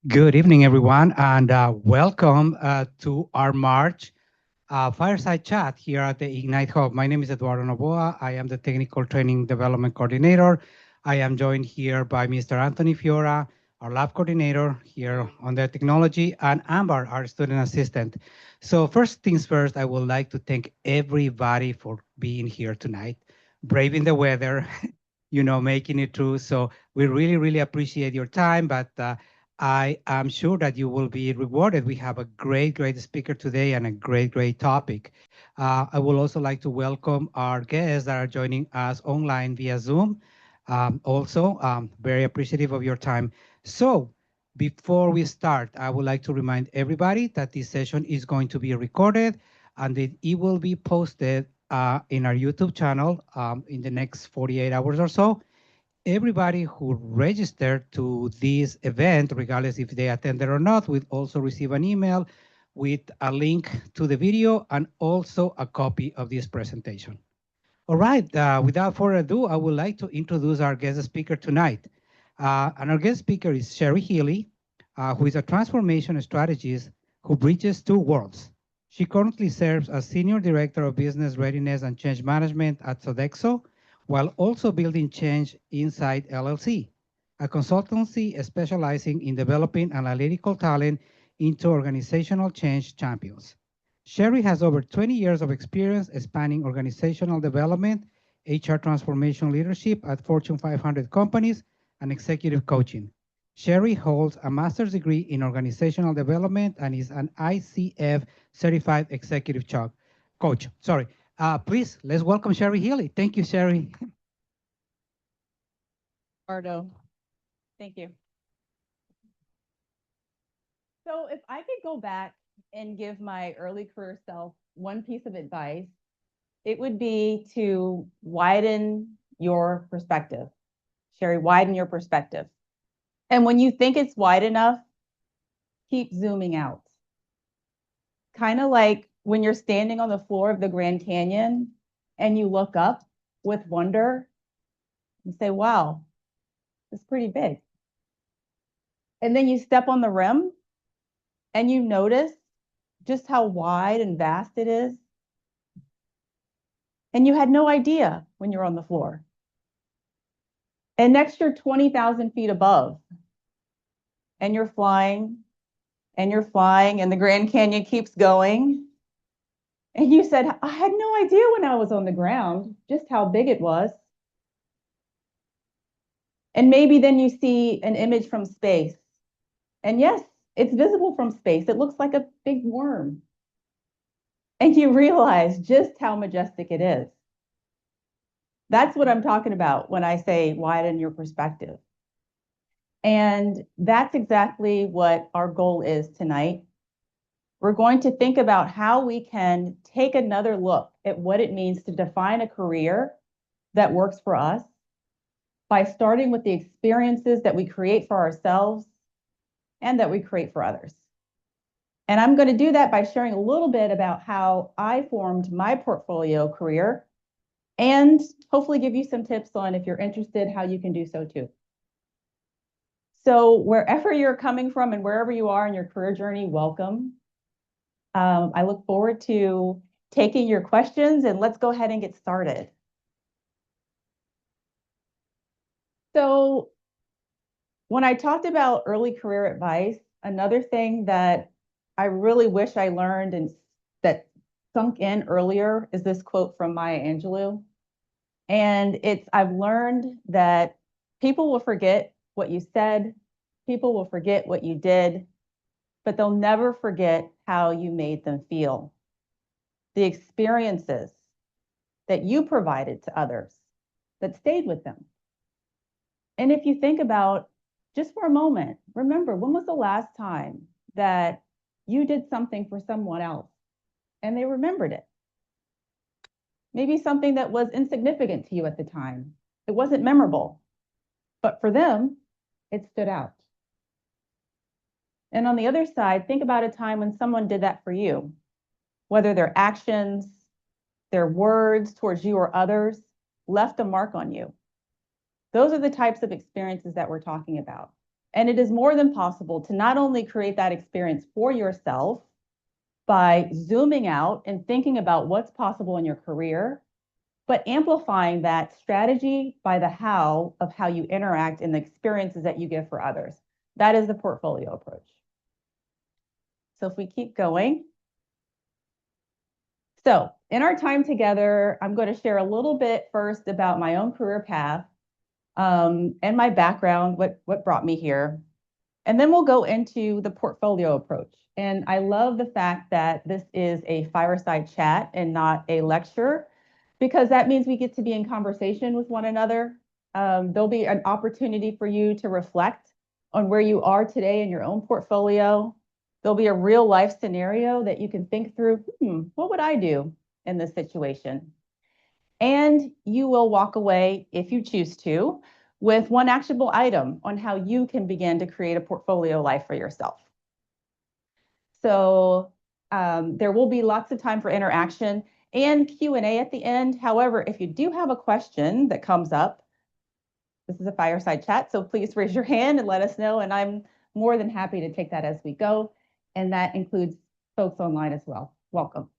Good evening, everyone, and welcome to our March Fireside Chat here at the Ignite Hub. My name is Eduardo Novoa. I am the Technical Training Development Coordinator. I am joined here by Mr. Anthony Fiora, our Lab Coordinator here on the technology, and Amber, our Student Assistant. So first things first, I would like to thank everybody for being here tonight, braving the weather, making it through. So we really, really appreciate your time, but I am sure that you will be rewarded. We have a great, great speaker today and a great, great topic. I would also like to welcome our guests that are joining us online via Zoom. Very appreciative of your time. So, before we start, I would like to remind everybody that this session is going to be recorded and it will be posted in our YouTube channel in the next 48 hours or so. Everybody who registered to this event, regardless if they attended or not, will also receive an email with a link to the video and also a copy of this presentation. All right, without further ado, I would like to introduce our guest speaker tonight. And our guest speaker is Sherry Healy, who is a transformation strategist who bridges two worlds. She currently serves as Senior Director of Business Readiness and Change Management at Sodexo, while also building change inside LLC, a consultancy specializing in developing analytical talent into organizational change champions. Sherry has over 20 years of experience spanning organizational development, HR transformation leadership at Fortune 500 companies, and executive coaching. Sherry holds a master's degree in organizational development and is an ICF certified executive coach. Sorry. Please, let's welcome Sherry Healy. Thank you, Sherry. Ardo. Thank you. So if I could go back and give my early career self one piece of advice, it would be to widen your perspective. Sherry, widen your perspective. And when you think it's wide enough, keep zooming out. Kind of like when you're standing on the floor of the Grand Canyon and you look up with wonder and say, wow, it's pretty big. And then you step on the rim and you notice just how wide and vast it is. And you had no idea when you're on the floor. And next you're 20,000 feet above. And you're flying, and you're flying, and the Grand Canyon keeps going. And you said, I had no idea when I was on the ground just how big it was. And maybe then you see an image from space. And yes, it's visible from space. It looks like a big worm. And you realize just how majestic it is. That's what I'm talking about when I say widen your perspective. And that's exactly what our goal is tonight. We're going to think about how we can take another look at what it means to define a career that works for us by starting with the experiences that we create for ourselves and that we create for others. And I'm going to do that by sharing a little bit about how I formed my portfolio career and hopefully give you some tips on, if you're interested, how you can do so too. So wherever you're coming from and wherever you are in your career journey, welcome. I look forward to taking your questions, and let's go ahead and get started. So when I talked about early career advice, another thing that I really wish I learned and that sunk in earlier is this quote from Maya Angelou. And I've learned that people will forget what you said, people will forget what you did, but they'll never forget how you made them feel. The experiences that you provided to others that stayed with them. And if you think about just for a moment, remember, when was the last time that you did something for someone else and they remembered it? Maybe something that was insignificant to you at the time. It wasn't memorable, but for them, it stood out. And on the other side, think about a time when someone did that for you, whether their actions, their words towards you or others left a mark on you. Those are the types of experiences that we're talking about. And it is more than possible to not only create that experience for yourself by zooming out and thinking about what's possible in your career, but amplifying that strategy by the how of how you interact in the experiences that you give for others. That is the portfolio approach. So if we keep going. So in our time together, I'm going to share a little bit first about my own career path and my background, what brought me here. And then we'll go into the portfolio approach. And I love the fact that this is a fireside chat and not a lecture, because that means we get to be in conversation with one another. There'll be an opportunity for you to reflect on where you are today in your own portfolio. There'll be a real life scenario that you can think through, what would I do in this situation? And you will walk away, if you choose to, with one actionable item on how you can begin to create a portfolio life for yourself. So there will be lots of time for interaction and Q&A at the end. However, if you do have a question that comes up, this is a fireside chat, so please raise your hand and let us know, and I'm more than happy to take that as we go. And that includes folks online as well. Welcome.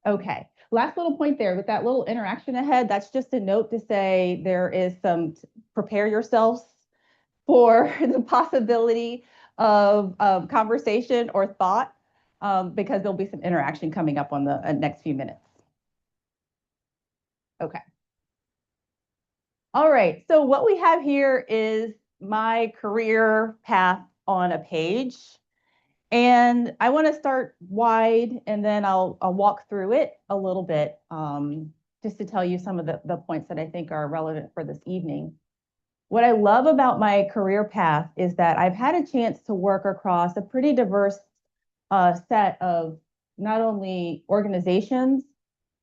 Okay, last little point there with that little interaction ahead, that's just a note to say there is some, prepare yourselves for the possibility of conversation or thought, because there'll be some interaction coming up on the next few minutes. Okay. All right, so what we have here is my career path on a page. And I want to start wide, and then I'll walk through it a little bit, just to tell you some of the points that I think are relevant for this evening. What I love about my career path is that I've had a chance to work across a pretty diverse set of not only organizations,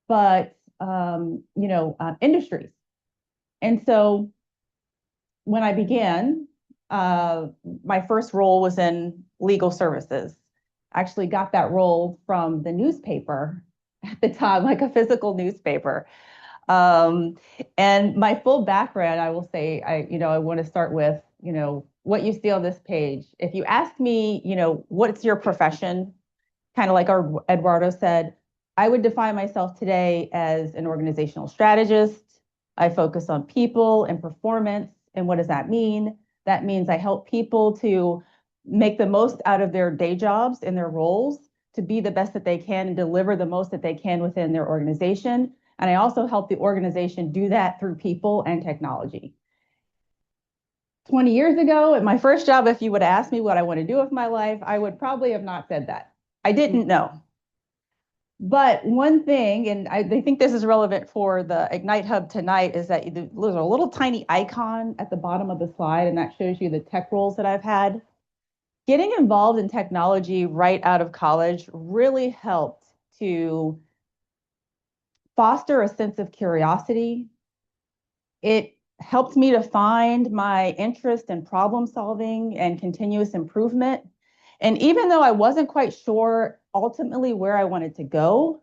but industries. And so when I began, my first role was in legal services. I actually got that role from the newspaper at the time, like a physical newspaper. And my full background, I will say, I want to start with, what you see on this page. If you ask me, what's your profession, kind of like our Eduardo said, I would define myself today as an organizational strategist. I focus on people and performance. And what does that mean? That means I help people to make the most out of their day jobs and their roles, to be the best that they can and deliver the most that they can within their organization. And I also help the organization do that through people and technology. 20 years ago, at my first job, if you would ask me what I want to do with my life, I would probably have not said that. I didn't know. But one thing, and I think this is relevant for the Ignite Hub tonight, is that there's a little tiny icon at the bottom of the slide, and that shows you the tech roles that I've had. Getting involved in technology right out of college really helped to foster a sense of curiosity. It helped me to find my interest in problem solving and continuous improvement. And even though I wasn't quite sure ultimately where I wanted to go,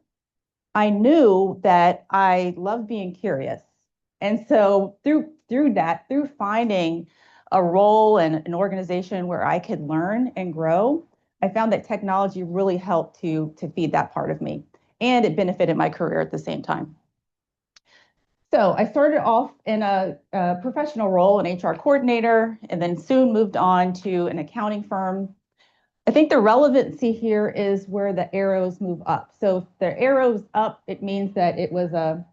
I knew that I love being curious. And so through finding a role in an organization where I could learn and grow, I found that technology really helped to feed that part of me. And it benefited my career at the same time. So I started off in a professional role, an HR coordinator, and then soon moved on to an accounting firm. I think the relevancy here is where the arrows move up. So if the arrows up, it means that it was a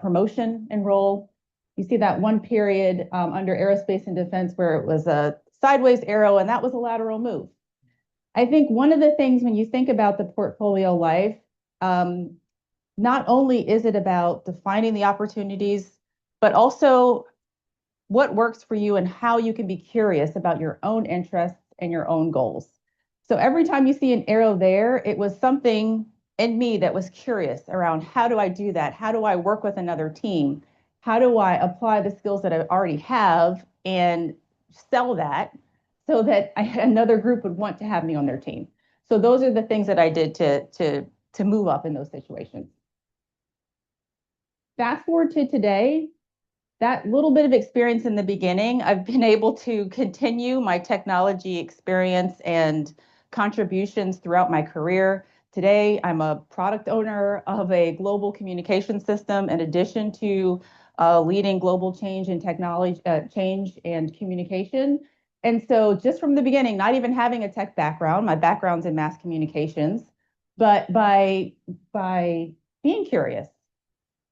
promotion in role. You see that one period under aerospace and defense where it was a sideways arrow, and that was a lateral move. I think one of the things when you think about the portfolio life, not only is it about defining the opportunities, but also what works for you and how you can be curious about your own interests and your own goals. So every time you see an arrow there, it was something in me that was curious around, how do I do that? How do I work with another team? How do I apply the skills that I already have and sell that so that another group would want to have me on their team? So those are the things that I did to move up in those situations. Fast forward to today, that little bit of experience in the beginning, I've been able to continue my technology experience and contributions throughout my career. Today, I'm a product owner of a global communication system in addition to leading global change in technology, change and communication. And so just from the beginning, not even having a tech background, my background's in mass communications, but by being curious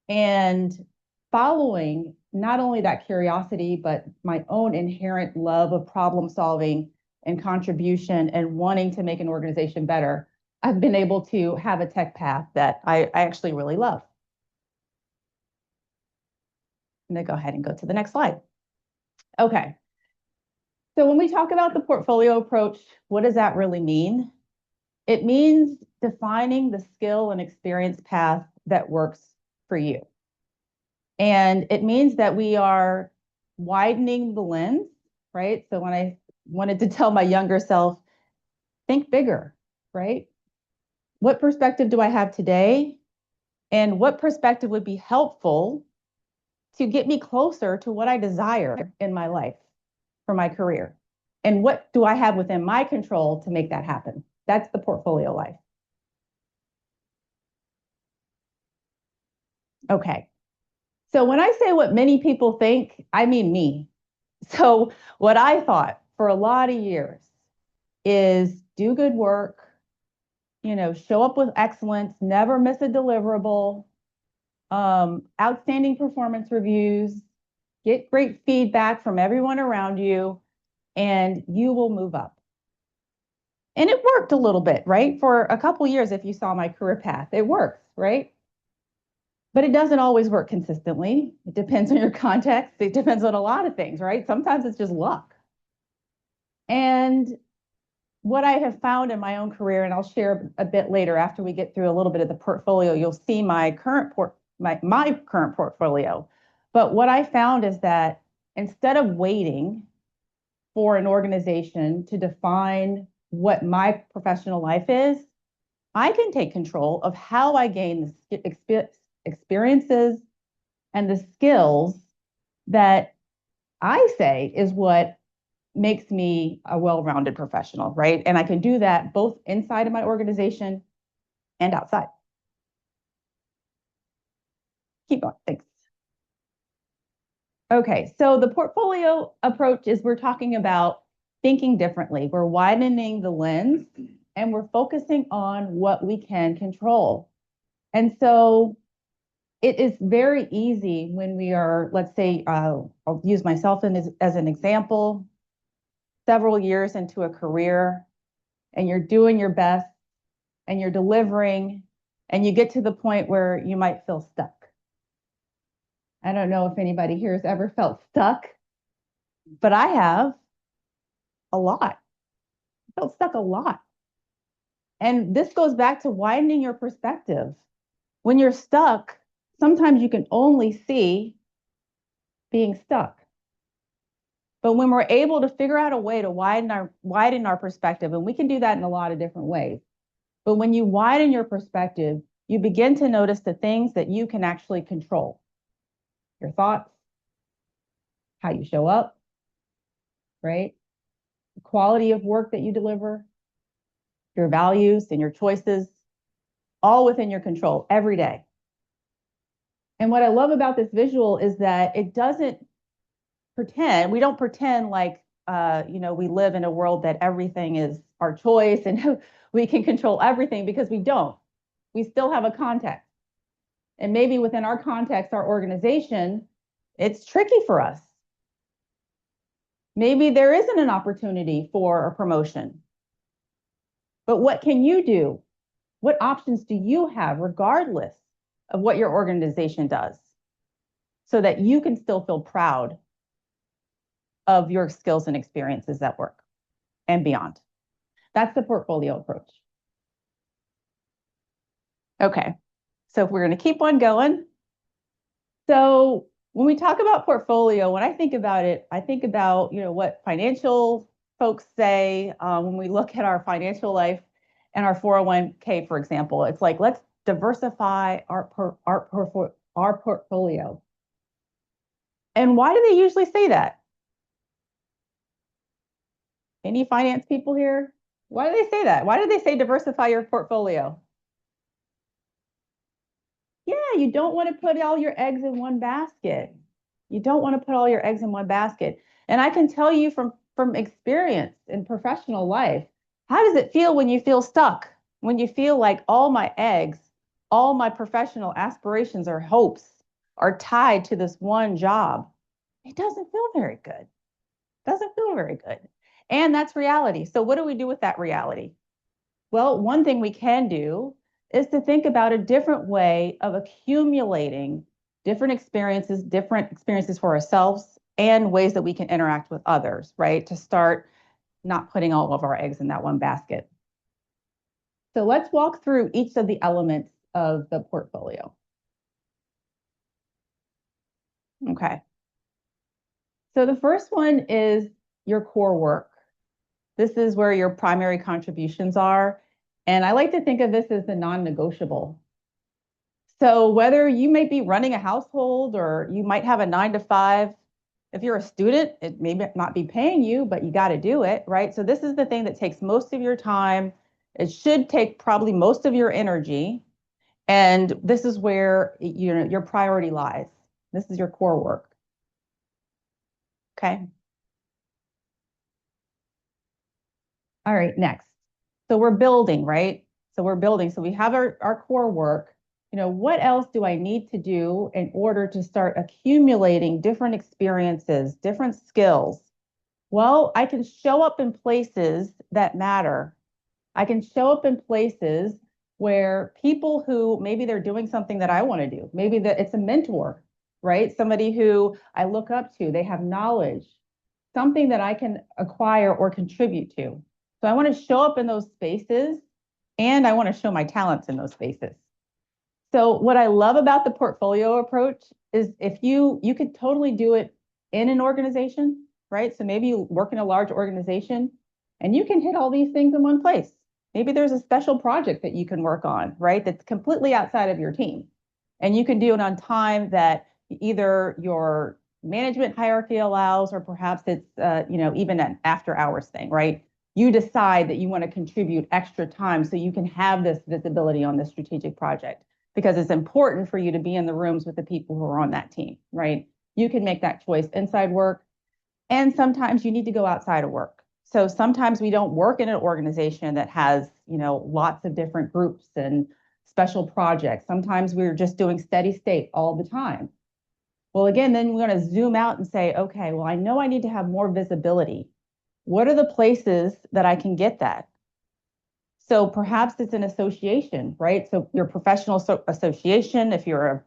and following not only that curiosity, but my own inherent love of problem solving and contribution and wanting to make an organization better, I've been able to have a tech path that I actually really love. I'm going to go ahead and go to the next slide. Okay. So when we talk about the portfolio approach, what does that really mean? It means defining the skill and experience path that works for you. And it means that we are widening the lens, right? So when I wanted to tell my younger self, think bigger, right? What perspective do I have today? And what perspective would be helpful to get me closer to what I desire in my life for my career? And what do I have within my control to make that happen? That's the portfolio life. Okay. So when I say what many people think, I mean me. So what I thought for a lot of years is do good work, show up with excellence, never miss a deliverable, outstanding performance reviews, get great feedback from everyone around you, and you will move up. And it worked a little bit, right? For a couple years, if you saw my career path, it works, right? But it doesn't always work consistently. It depends on your context. It depends on a lot of things, right? Sometimes it's just luck. And what I have found in my own career, and I'll share a bit later after we get through a little bit of the portfolio, you'll see my current portfolio. But what I found is that instead of waiting for an organization to define what my professional life is, I can take control of how I gain the experiences and the skills that I say is what makes me a well-rounded professional, right? And I can do that both inside of my organization and outside. Keep going. Thanks. Okay, so the portfolio approach is we're talking about thinking differently. We're widening the lens and we're focusing on what we can control. And so it is very easy when we are, let's say, I'll use myself as an example, several years into a career, and you're doing your best and you're delivering, and you get to the point where you might feel stuck. I don't know if anybody here has ever felt stuck, but I have a lot. I felt stuck a lot. And this goes back to widening your perspective. When you're stuck, sometimes you can only see being stuck. But when we're able to figure out a way to widen our perspective, and we can do that in a lot of different ways. But when you widen your perspective, you begin to notice the things that you can actually control. Your thoughts, how you show up, right? The quality of work that you deliver, your values and your choices, all within your control every day. And what I love about this visual is that it doesn't we don't pretend like, we live in a world that everything is our choice and we can control everything, because we don't. We still have a context. And maybe within our context, our organization, it's tricky for us. Maybe there isn't an opportunity for a promotion. But what can you do? What options do you have, regardless of what your organization does, so that you can still feel proud of your skills and experiences at work and beyond? That's the portfolio approach. Okay, so if we're going to keep on going. So when we talk about portfolio, when I think about it, I think about what financial folks say when we look at our financial life and our 401k, for example. It's like, let's diversify our portfolio. And why do they usually say that? Any finance people here? Why do they say that? Why do they say diversify your portfolio? Yeah, you don't want to put all your eggs in one basket. You don't want to put all your eggs in one basket. And I can tell you from experience in professional life, how does it feel when you feel stuck? When you feel like all my eggs, all my professional aspirations or hopes are tied to this one job? It doesn't feel very good. Doesn't feel very good. And that's reality. So what do we do with that reality? Well, one thing we can do is to think about a different way of accumulating different experiences for ourselves and ways that we can interact with others, right? To start not putting all of our eggs in that one basket. So let's walk through each of the elements of the portfolio. Okay. So the first one is your core work. This is where your primary contributions are. And I like to think of this as the non-negotiable. So whether you may be running a household or you might have a 9 to 5, if you're a student, it may not be paying you, but you got to do it, right? So this is the thing that takes most of your time. It should take probably most of your energy. And this is where your priority lies. This is your core work. Okay. All right, next. So we're building, right? So we're building. So we have our core work. What else do I need to do in order to start accumulating different experiences, different skills? Well, I can show up in places that matter. I can show up in places where people who maybe they're doing something that I want to do. Maybe that it's a mentor, right? Somebody who I look up to, they have knowledge, something that I can acquire or contribute to. So I want to show up in those spaces and I want to show my talents in those spaces. So what I love about the portfolio approach is if you could totally do it in an organization, right? So maybe you work in a large organization and you can hit all these things in one place. Maybe there's a special project that you can work on, right? That's completely outside of your team. And you can do it on time that either your management hierarchy allows, or perhaps it's even an after hours thing, right? You decide that you want to contribute extra time so you can have this visibility on this strategic project because it's important for you to be in the rooms with the people who are on that team, right? You can make that choice inside work, and sometimes you need to go outside of work. So sometimes we don't work in an organization that has, lots of different groups and special projects. Sometimes we're just doing steady state all the time. Well, again, then we're going to zoom out and say, okay, well, I know I need to have more visibility. What are the places that I can get that? So perhaps it's an association, right? So your professional association, if you're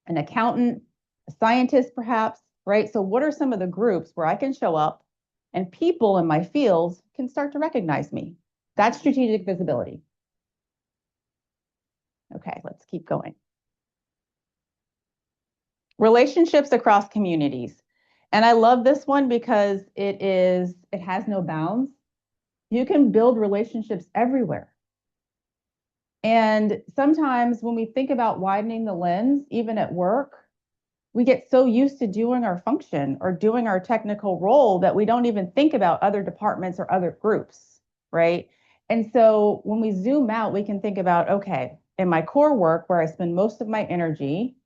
an accountant, a scientist, perhaps, right? So what are some of the groups where I can show up and people in my fields can start to recognize me? That's strategic visibility. Okay, let's keep going. Relationships across communities. And I love this one because it has no bounds. You can build relationships everywhere. And sometimes when we think about widening the lens, even at work, we get so used to doing our function or doing our technical role that we don't even think about other departments or other groups, right? And so when we zoom out, we can think about, okay, in my core work where I spend most of my energy,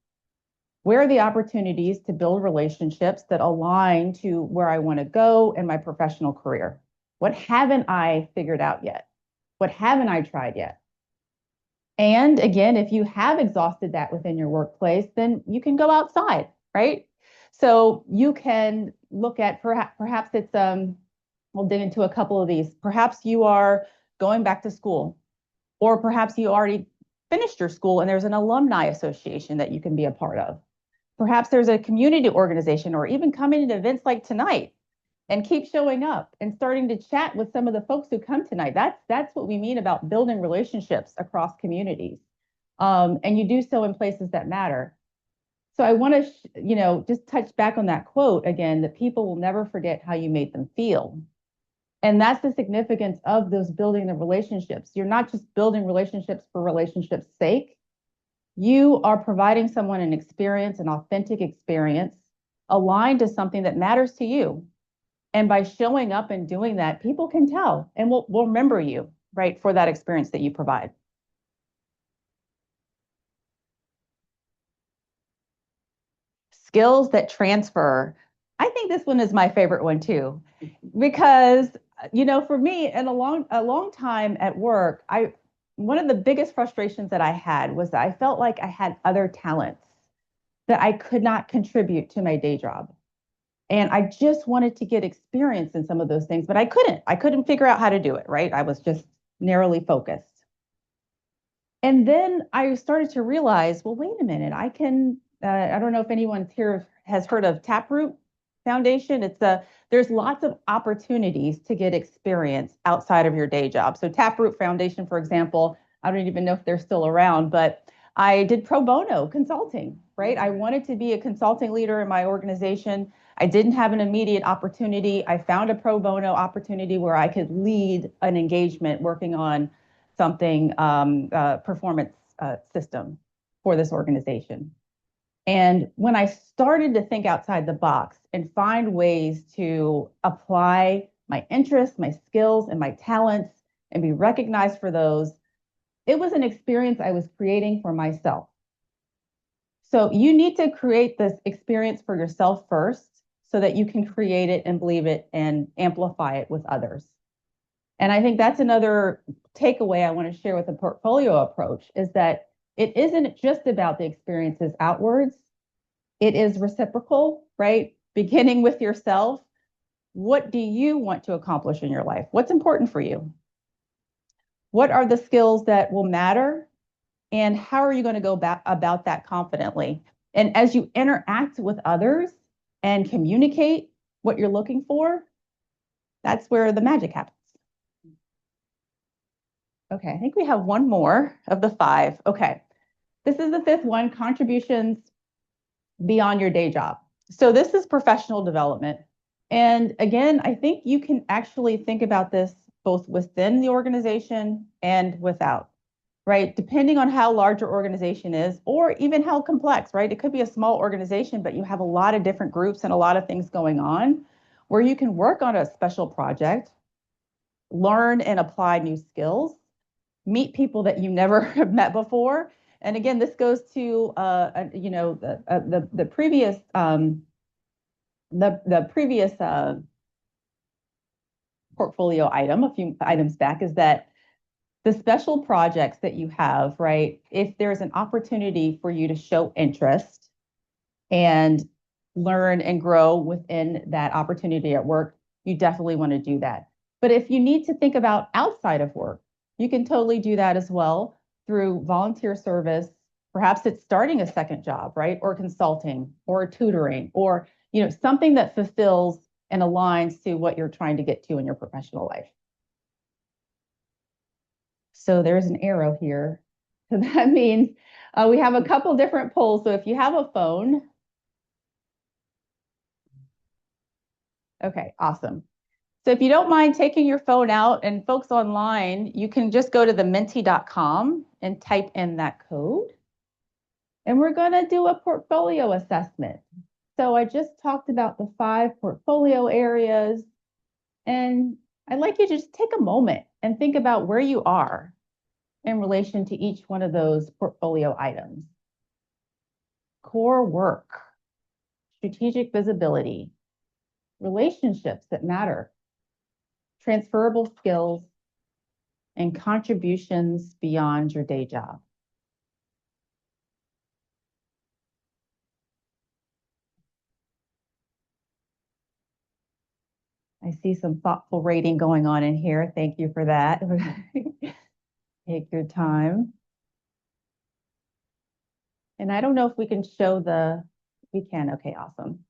where are the opportunities to build relationships that align to where I want to go in my professional career? What haven't I figured out yet? What haven't I tried yet? And again, if you have exhausted that within your workplace, then you can go outside, right? So you can look at perhaps it's we'll dig into a couple of these. Perhaps you are going back to school, or perhaps you already finished your school and there's an alumni association that you can be a part of. Perhaps there's a community organization, or even coming to events like tonight and keep showing up and starting to chat with some of the folks who come tonight. That's what we mean about building relationships across communities. And you do so in places that matter. So I want to, just touch back on that quote again, that people will never forget how you made them feel. And that's the significance of those building the relationships. You're not just building relationships for relationships' sake. You are providing someone an experience, an authentic experience, aligned to something that matters to you. And by showing up and doing that, people can tell and will remember you, right, for that experience that you provide. Skills that transfer. I think this one is my favorite one too, because for me, in a long time at work, one of the biggest frustrations that I had was that I felt like I had other talents that I could not contribute to my day job. And I just wanted to get experience in some of those things, but I couldn't. I couldn't figure out how to do it, right? I was just narrowly focused. And then I started to realize, well, wait a minute, I don't know if anyone here has heard of Taproot Foundation. There's lots of opportunities to get experience outside of your day job. So Taproot Foundation, for example, I don't even know if they're still around, but I did pro bono consulting, right? I wanted to be a consulting leader in my organization. I didn't have an immediate opportunity. I found a pro bono opportunity where I could lead an engagement working on something performance system for this organization. And when I started to think outside the box and find ways to apply my interests, my skills, and my talents and be recognized for those, it was an experience I was creating for myself. So you need to create this experience for yourself first so that you can create it and believe it and amplify it with others. And I think that's another takeaway I want to share with the portfolio approach is that it isn't just about the experiences outwards. It is reciprocal, right? Beginning with yourself. What do you want to accomplish in your life? What's important for you? What are the skills that will matter? And how are you going to go about that confidently? And as you interact with others and communicate what you're looking for, that's where the magic happens. Okay, I think we have one more of the 5. Okay, this is the 5th one, contributions beyond your day job. So this is professional development. And again, I think you can actually think about this both within the organization and without, right? Depending on how large your organization is, or even how complex, right? It could be a small organization, but you have a lot of different groups and a lot of things going on where you can work on a special project, learn and apply new skills, meet people that you never have met before. And again, this goes to the previous the previous portfolio item a few items back is that the special projects that you have, right? If there's an opportunity for you to show interest and learn and grow within that opportunity at work, you definitely want to do that. But if you need to think about outside of work, you can totally do that as well through volunteer service. Perhaps it's starting a second job, right? Or consulting or tutoring or something that fulfills and aligns to what you're trying to get to in your professional life. So there's an arrow here. So that means we have a couple different polls. So if you have a phone, okay, awesome. So if you don't mind taking your phone out, and folks online, you can just go to thementi.com and type in that code. And we're going to do a portfolio assessment. So I just talked about the 5 portfolio areas. And I'd like you to just take a moment and think about where you are in relation to each one of those portfolio items. Core work, strategic visibility, relationships that matter, transferable skills, and contributions beyond your day job. I see some thoughtful rating going on in here. Thank you for that. Take your time. And I don't know if we can show we can. Okay, awesome.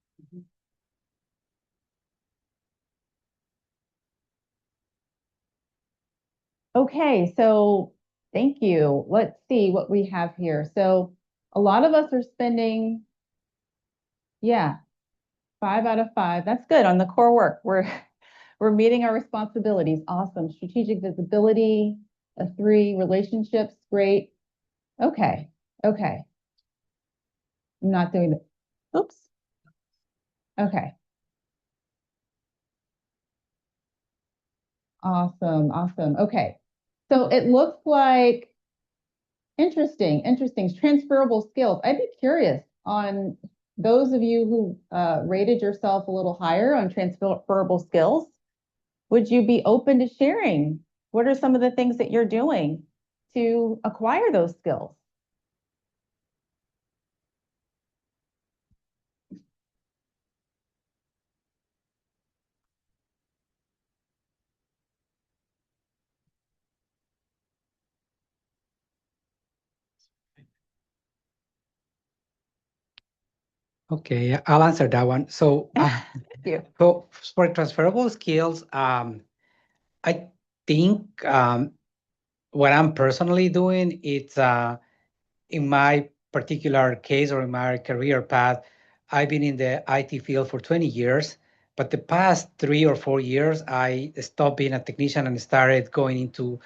Okay, so thank you. Let's see what we have here. So a lot of us are spending, yeah, 5 out of 5. That's good on the core work. We're meeting our responsibilities. Awesome. Strategic visibility, a 3. Relationships, great. Okay, okay. I'm not doing it. Oops. Okay. Awesome. Awesome. Okay. So it looks like interesting. Transferable skills. I'd be curious on those of you who rated yourself a little higher on transferable skills. Would you be open to sharing? What are some of the things that you're doing to acquire those skills? Okay, I'll answer that one. So, Thank you. so for transferable skills, I think what I'm personally doing, it's in my particular case or in my career path, I've been in the IT field for 20 years, but the past 3 or 4 years, I stopped being a technician and started going into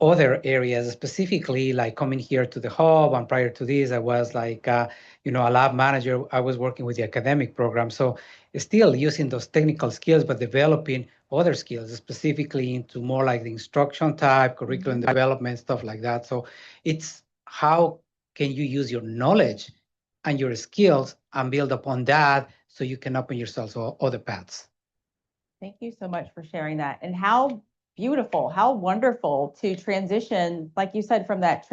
other areas, specifically like coming here to the hub. And prior to this, I was like, a lab manager. I was working with the academic program. So still using those technical skills, but developing other skills, specifically into more like the instruction type, curriculum development, stuff like that. So it's how can you use your knowledge and your skills and build upon that so you can open yourself to other paths. Thank you so much for sharing that. And how beautiful, how wonderful to transition, like you said, from that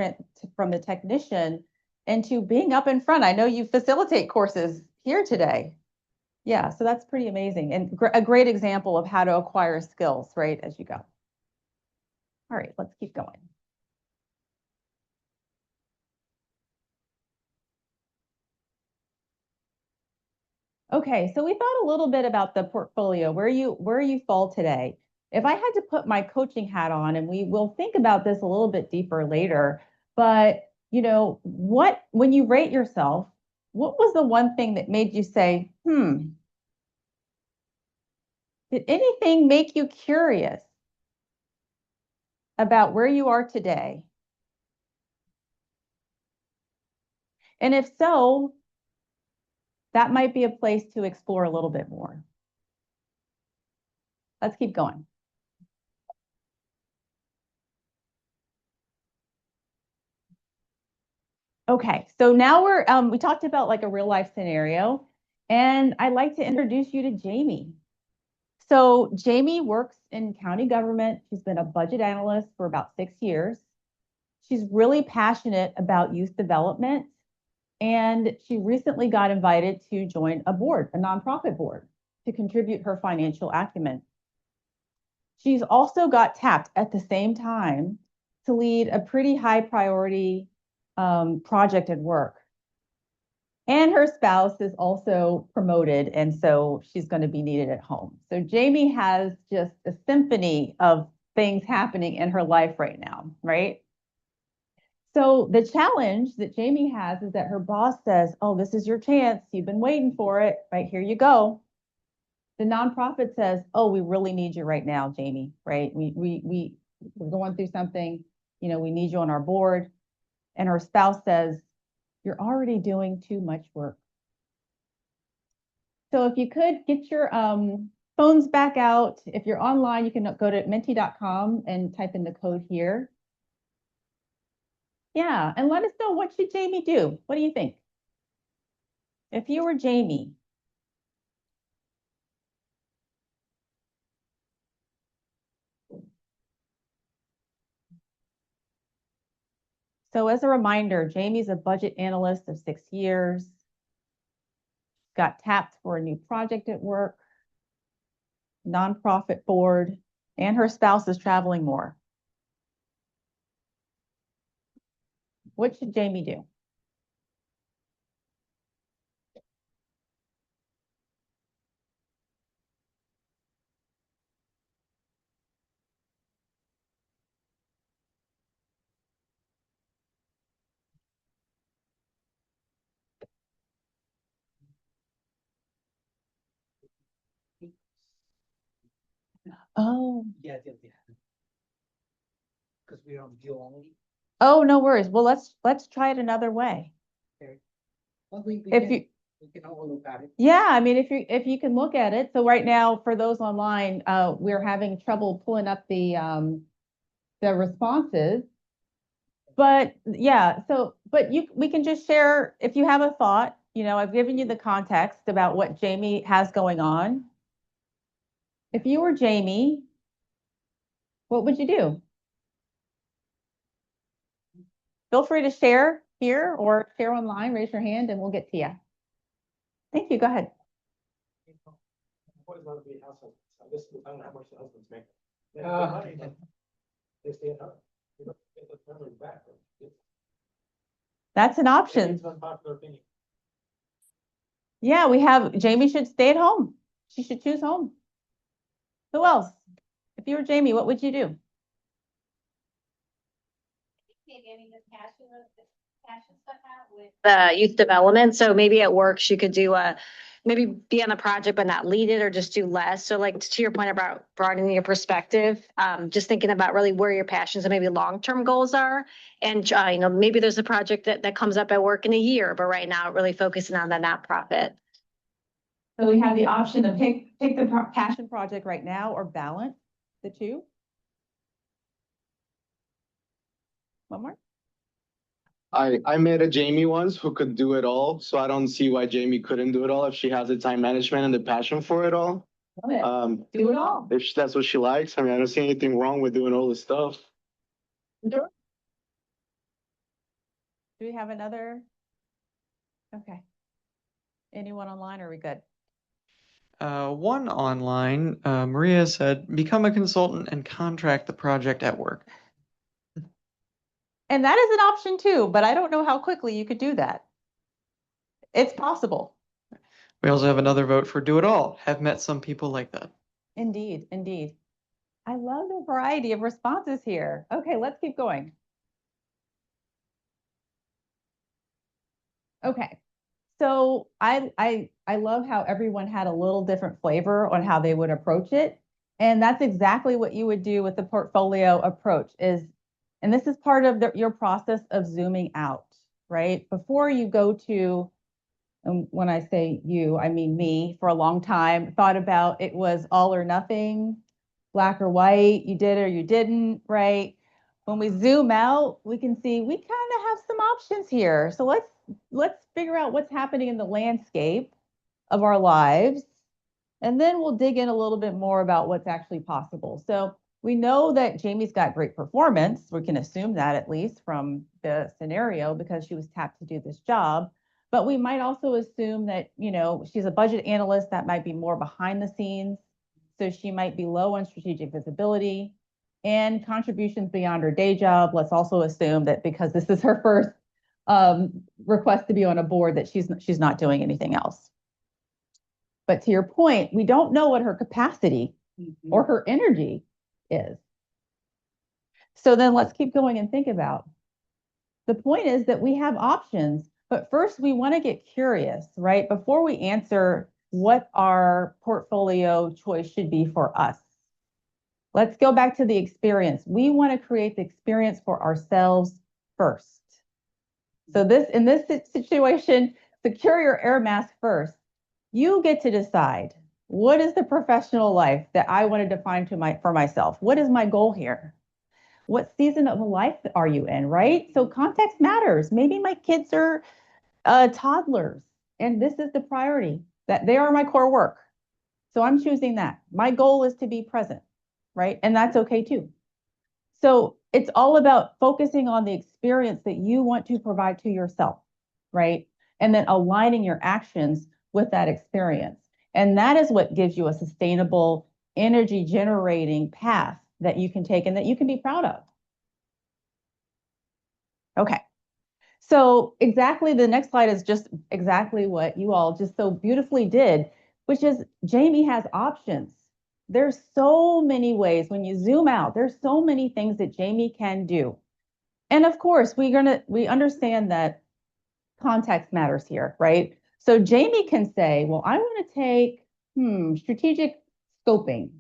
from the technician into being up in front. I know you facilitate courses here today. Yeah, so that's pretty amazing and a great example of how to acquire skills, right, as you go. All right, let's keep going. Okay, so we thought a little bit about the portfolio, where you fall today. If I had to put my coaching hat on, and we will think about this a little bit deeper later, but when you rate yourself, what was the one thing that made you say, did anything make you curious about where you are today? And if so, that might be a place to explore a little bit more. Let's keep going. Okay, so now we talked about like a real life scenario, and I'd like to introduce you to Jamie. So Jamie works in county government. She's been a budget analyst for about 6 years. She's really passionate about youth development, and she recently got invited to join a board, a nonprofit board, to contribute her financial acumen. She's also got tapped at the same time to lead a pretty high priority project at work. And her spouse is also promoted, and so she's going to be needed at home. So Jamie has just a symphony of things happening in her life right now, right? So the challenge that Jamie has is that her boss says, "Oh, this is your chance. You've been waiting for it. Right, here you go." The nonprofit says, "Oh, we really need you right now, Jamie, right? We're going through something, we need you on our board." And her spouse says, "You're already doing too much work." So if you could get your phones back out. If you're online, you can go to menti.com and type in the code here. Yeah, and let us know, what should Jamie do? What do you think? If you were Jamie. So as a reminder, Jamie's a budget analyst of 6 years, got tapped for a new project at work, nonprofit board, and her spouse is traveling more. What should Jamie do? Oh. Yeah. Because we're on view only. Oh, no worries. Well, let's try it another way. Okay. Well, we If can, you We can all look at it. Yeah, I mean, if you can look at it. So right now, for those online, we're having trouble pulling up the responses. But yeah, so but we can just share if you have a thought. You know, I've given you the context about what Jamie has going on. If you were Jamie, what would you do? Feel free to share here or share online, raise your hand, and we'll get to you. Thank you. Go ahead. What is not to be household? So this is, I don't know how much the husbands make. They Ah. have money, but they stay at home. You know, get the family back. That's an option. It's an unpopular opinion. Yeah, we have Jamie should stay at home. She should choose home. Who else? If you were Jamie, what would you do? Maybe I mean this passion stuff out with the youth development. So maybe at work she could do maybe be on a project but not lead it or just do less. So like to your point about broadening your perspective, just thinking about really where your passions and maybe long-term goals are. And you know, maybe there's a project that comes up at work in a year, but right now really focusing on the nonprofit. So we have the option to pick the passion project right now or balance the two. One more. I met a Jamie once who could do it all, so I don't see why Jamie couldn't do it all if she has the time management and the passion for it all. Love it. Do it all. If that's what she likes, I mean, I don't see anything wrong with doing all this stuff. Sure. Do we have another? Okay. Anyone online? Or are we good? One online, Maria said, become a consultant and contract the project at work. And that is an option too, but I don't know how quickly you could do that. It's possible. We also have another vote for do it all. Have met some people like that. Indeed, indeed. I love the variety of responses here. Okay, let's keep going. Okay, so I love how everyone had a little different flavor on how they would approach it. And that's exactly what you would do with the portfolio approach is, and this is part of your process of zooming out, right? Before you go to, and when I say you, I mean me, for a long time, thought about it was all or nothing, black or white, you did or you didn't, right? When we zoom out, we can see we kind of have some options here. So let's figure out what's happening in the landscape of our lives. And then we'll dig in a little bit more about what's actually possible. So we know that Jamie's got great performance. We can assume that at least from the scenario because she was tapped to do this job. But we might also assume that, you know, she's a budget analyst that might be more behind the scenes. So she might be low on strategic visibility and contributions beyond her day job. Let's also assume that because this is her first request to be on a board that she's not doing anything else. But to your point, we don't know what her capacity or her energy is. So then let's keep going and think about. The point is that we have options, but first we want to get curious, right? Before we answer what our portfolio choice should be for us. Let's go back to the experience. We want to create the experience for ourselves first. So in this situation, secure your air mask first. You get to decide what is the professional life that I want to define for myself? What is my goal here? What season of life are you in, right? So context matters. Maybe my kids are toddlers and this is the priority, that they are my core work. So I'm choosing that. My goal is to be present, right? And that's okay too. So it's all about focusing on the experience that you want to provide to yourself, right? And then aligning your actions with that experience. And that is what gives you a sustainable energy generating path that you can take and that you can be proud of. Okay. So exactly the next slide is just exactly what you all just so beautifully did, which is Jamie has options. There's so many ways when you zoom out, there's so many things that Jamie can do. And of course, we understand that context matters here, right? So Jamie can say, well, I want to take strategic scoping.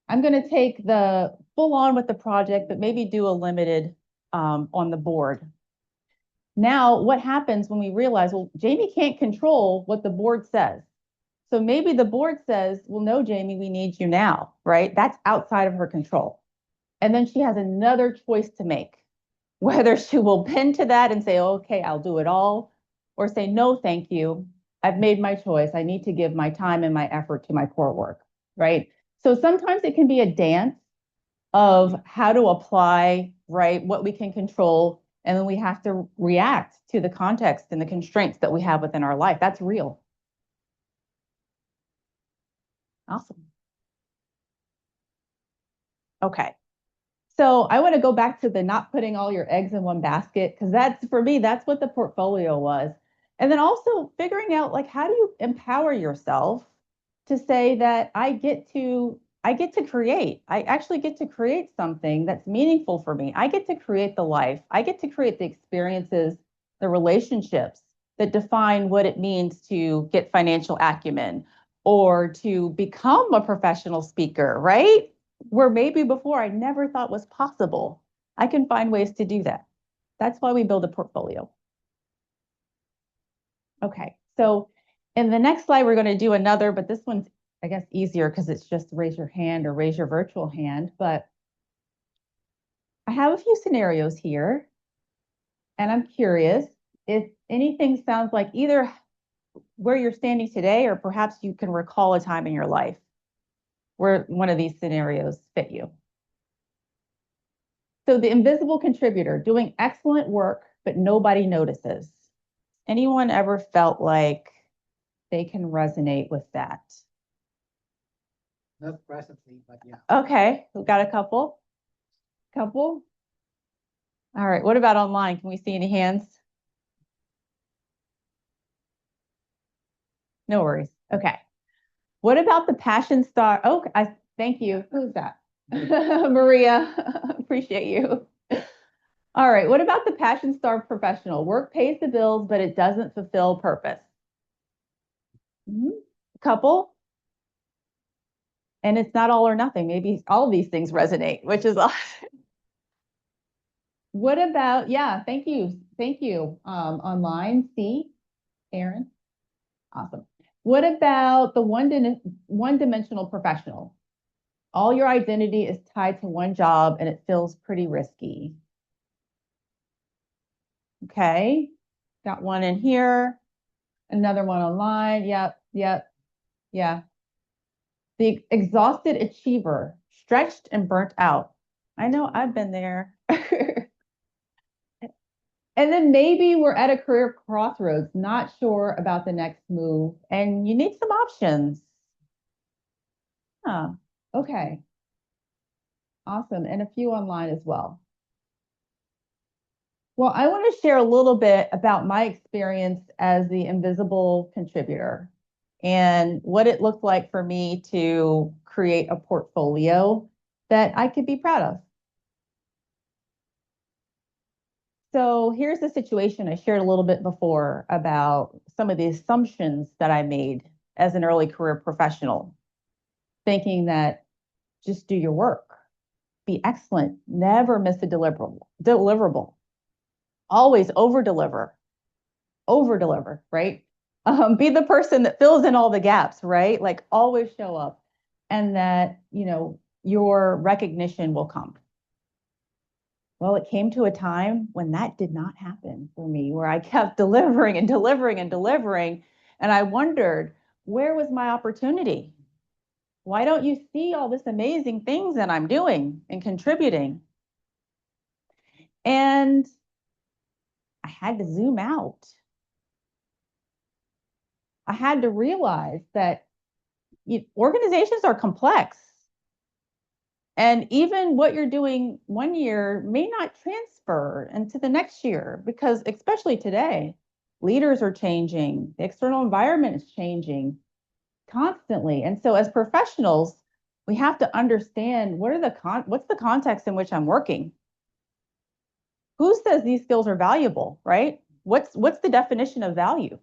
I'm going to take the full on with the project, but maybe do a limited on the board. Now, what happens when we realize, well, Jamie can't control what the board says. So maybe the board says, well, no, Jamie, we need you now, right? That's outside of her control. And then she has another choice to make, whether she will bend to that and say, okay, I'll do it all, or say, no, thank you. I've made my choice. I need to give my time and my effort to my core work, right? So sometimes it can be a dance of how to apply, right, what we can control, and then we have to react to the context and the constraints that we have within our life. That's real. Awesome. Okay. So I want to go back to the not putting all your eggs in one basket, because that's, for me, that's what the portfolio was. And then also figuring out, like, how do you empower yourself to say that I get to create. I actually get to create something that's meaningful for me. I get to create the life. I get to create the experiences, the relationships that define what it means to get financial acumen or to become a professional speaker, right? Where maybe before I never thought was possible. I can find ways to do that. That's why we build a portfolio. Okay, so in the next slide, we're going to do another, but this one's, I guess, easier because it's just raise your hand or raise your virtual hand. But I have a few scenarios here, and I'm curious if anything sounds like either where you're standing today, or perhaps you can recall a time in your life where one of these scenarios fit you. So the invisible contributor, doing excellent work, but nobody notices. Anyone ever felt like they can resonate with that? Not presently, but yeah. Okay, we've got a couple. Couple? All right, what about online? Can we see any hands? No worries. Okay. What about the passion star? Oh, thank you. Who's that? Maria, appreciate you. All right, what about the passion star professional? Work pays the bills, but it doesn't fulfill purpose. Couple? And it's not all or nothing. Maybe all of these things resonate, which is awesome. What about, yeah, thank you. Thank you. Online, see, Aaron. Awesome. What about the one-dimensional professional? All your identity is tied to one job and it feels pretty risky. Okay, got one in here, another one online. Yep, yep, yeah. The exhausted achiever, stretched and burnt out. I know I've been there. And then maybe we're at a career crossroads, not sure about the next move, and you need some options. Huh. Okay. Awesome. And a few online as well. Well, I want to share a little bit about my experience as the invisible contributor and what it looked like for me to create a portfolio that I could be proud of. So here's the situation I shared a little bit before about some of the assumptions that I made as an early career professional, thinking that just do your work, be excellent, never miss a deliverable, always over deliver, right? Be the person that fills in all the gaps, right? Like always show up, and that, your recognition will come. Well, it came to a time when that did not happen for me, where I kept delivering and delivering and delivering. And I wondered, where was my opportunity? Why don't you see all this amazing things that I'm doing and contributing? And I had to zoom out. I had to realize that organizations are complex. And even what you're doing one year may not transfer into the next year, because especially today, leaders are changing, the external environment is changing constantly. And so as professionals, we have to understand what's the context in which I'm working? Who says these skills are valuable, right? What's the definition of value?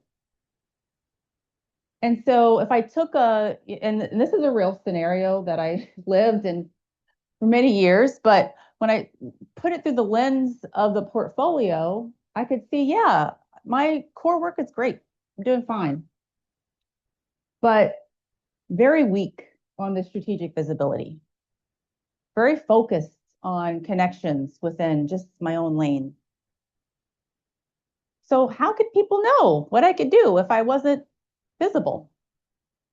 And so if I took and this is a real scenario that I lived in for many years, but when I put it through the lens of the portfolio, I could see, yeah, my core work is great. I'm doing fine. But very weak on the strategic visibility, very focused on connections within just my own lane. So how could people know what I could do if I wasn't visible,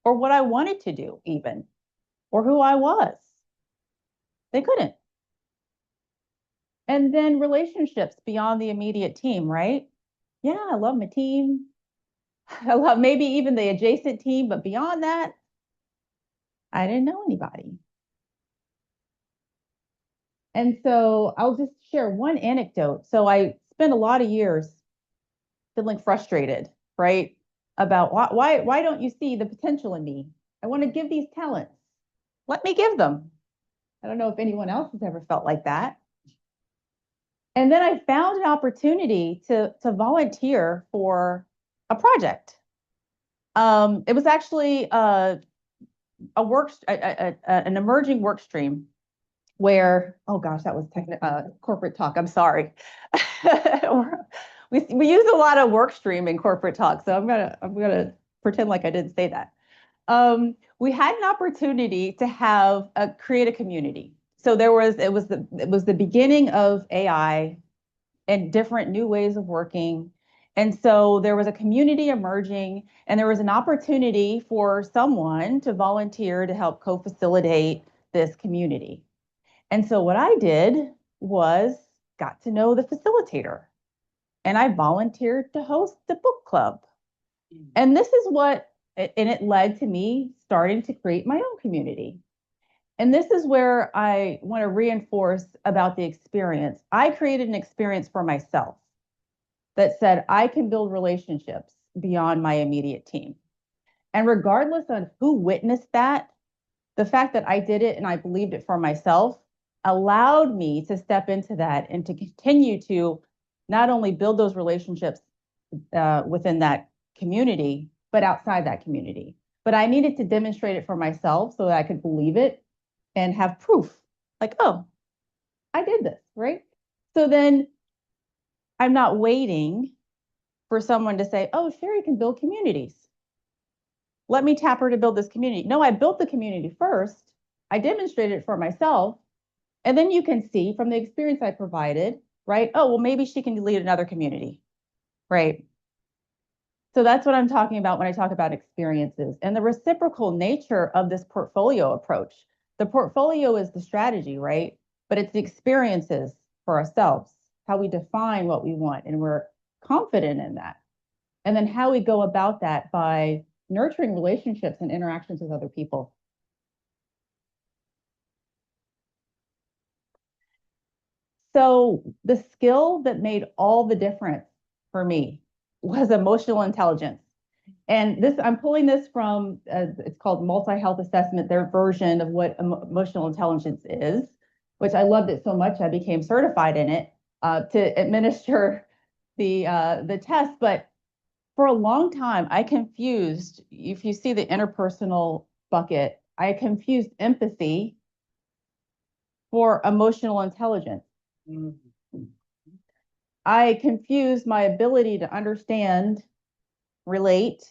or what I wanted to do even, or who I was? They couldn't. And then relationships beyond the immediate team, right? Yeah, I love my team. I love maybe even the adjacent team, but beyond that, I didn't know anybody. And so I'll just share one anecdote. So I spent a lot of years feeling frustrated, right? About why don't you see the potential in me? I want to give these talents. Let me give them. I don't know if anyone else has ever felt like that. And then I found an opportunity to volunteer for a project. It was actually an emerging work stream where, oh gosh, that was corporate talk. I'm sorry. we use a lot of work stream in corporate talk, so I'm gonna pretend like I didn't say that. We had an opportunity to create a community. So it was the beginning of AI and different new ways of working. And so there was a community emerging, and there was an opportunity for someone to volunteer to help co-facilitate this community. And so what I did was got to know the facilitator, and I volunteered to host the book club. And it led to me starting to create my own community. And this is where I want to reinforce about the experience. I created an experience for myself that said I can build relationships beyond my immediate team. And regardless of who witnessed that, the fact that I did it and I believed it for myself allowed me to step into that and to continue to not only build those relationships within that community, but outside that community. But I needed to demonstrate it for myself so that I could believe it and have proof like, oh, I did this, right? So then I'm not waiting for someone to say, oh, Sherry can build communities. Let me tap her to build this community. No, I built the community first. I demonstrated it for myself. And then you can see from the experience I provided, right? Oh, well, maybe she can lead another community, right? So that's what I'm talking about when I talk about experiences and the reciprocal nature of this portfolio approach. The portfolio is the strategy, right? But it's the experiences for ourselves, how we define what we want, and we're confident in that. And then how we go about that by nurturing relationships and interactions with other people. So the skill that made all the difference for me was emotional intelligence. And I'm pulling this from, it's called multi-health assessment, their version of what emotional intelligence is, which I loved it so much I became certified in it to administer the test. But for a long time, I confused, if you see the interpersonal bucket, I confused empathy for emotional intelligence. Mm-hmm. I confused my ability to understand, relate,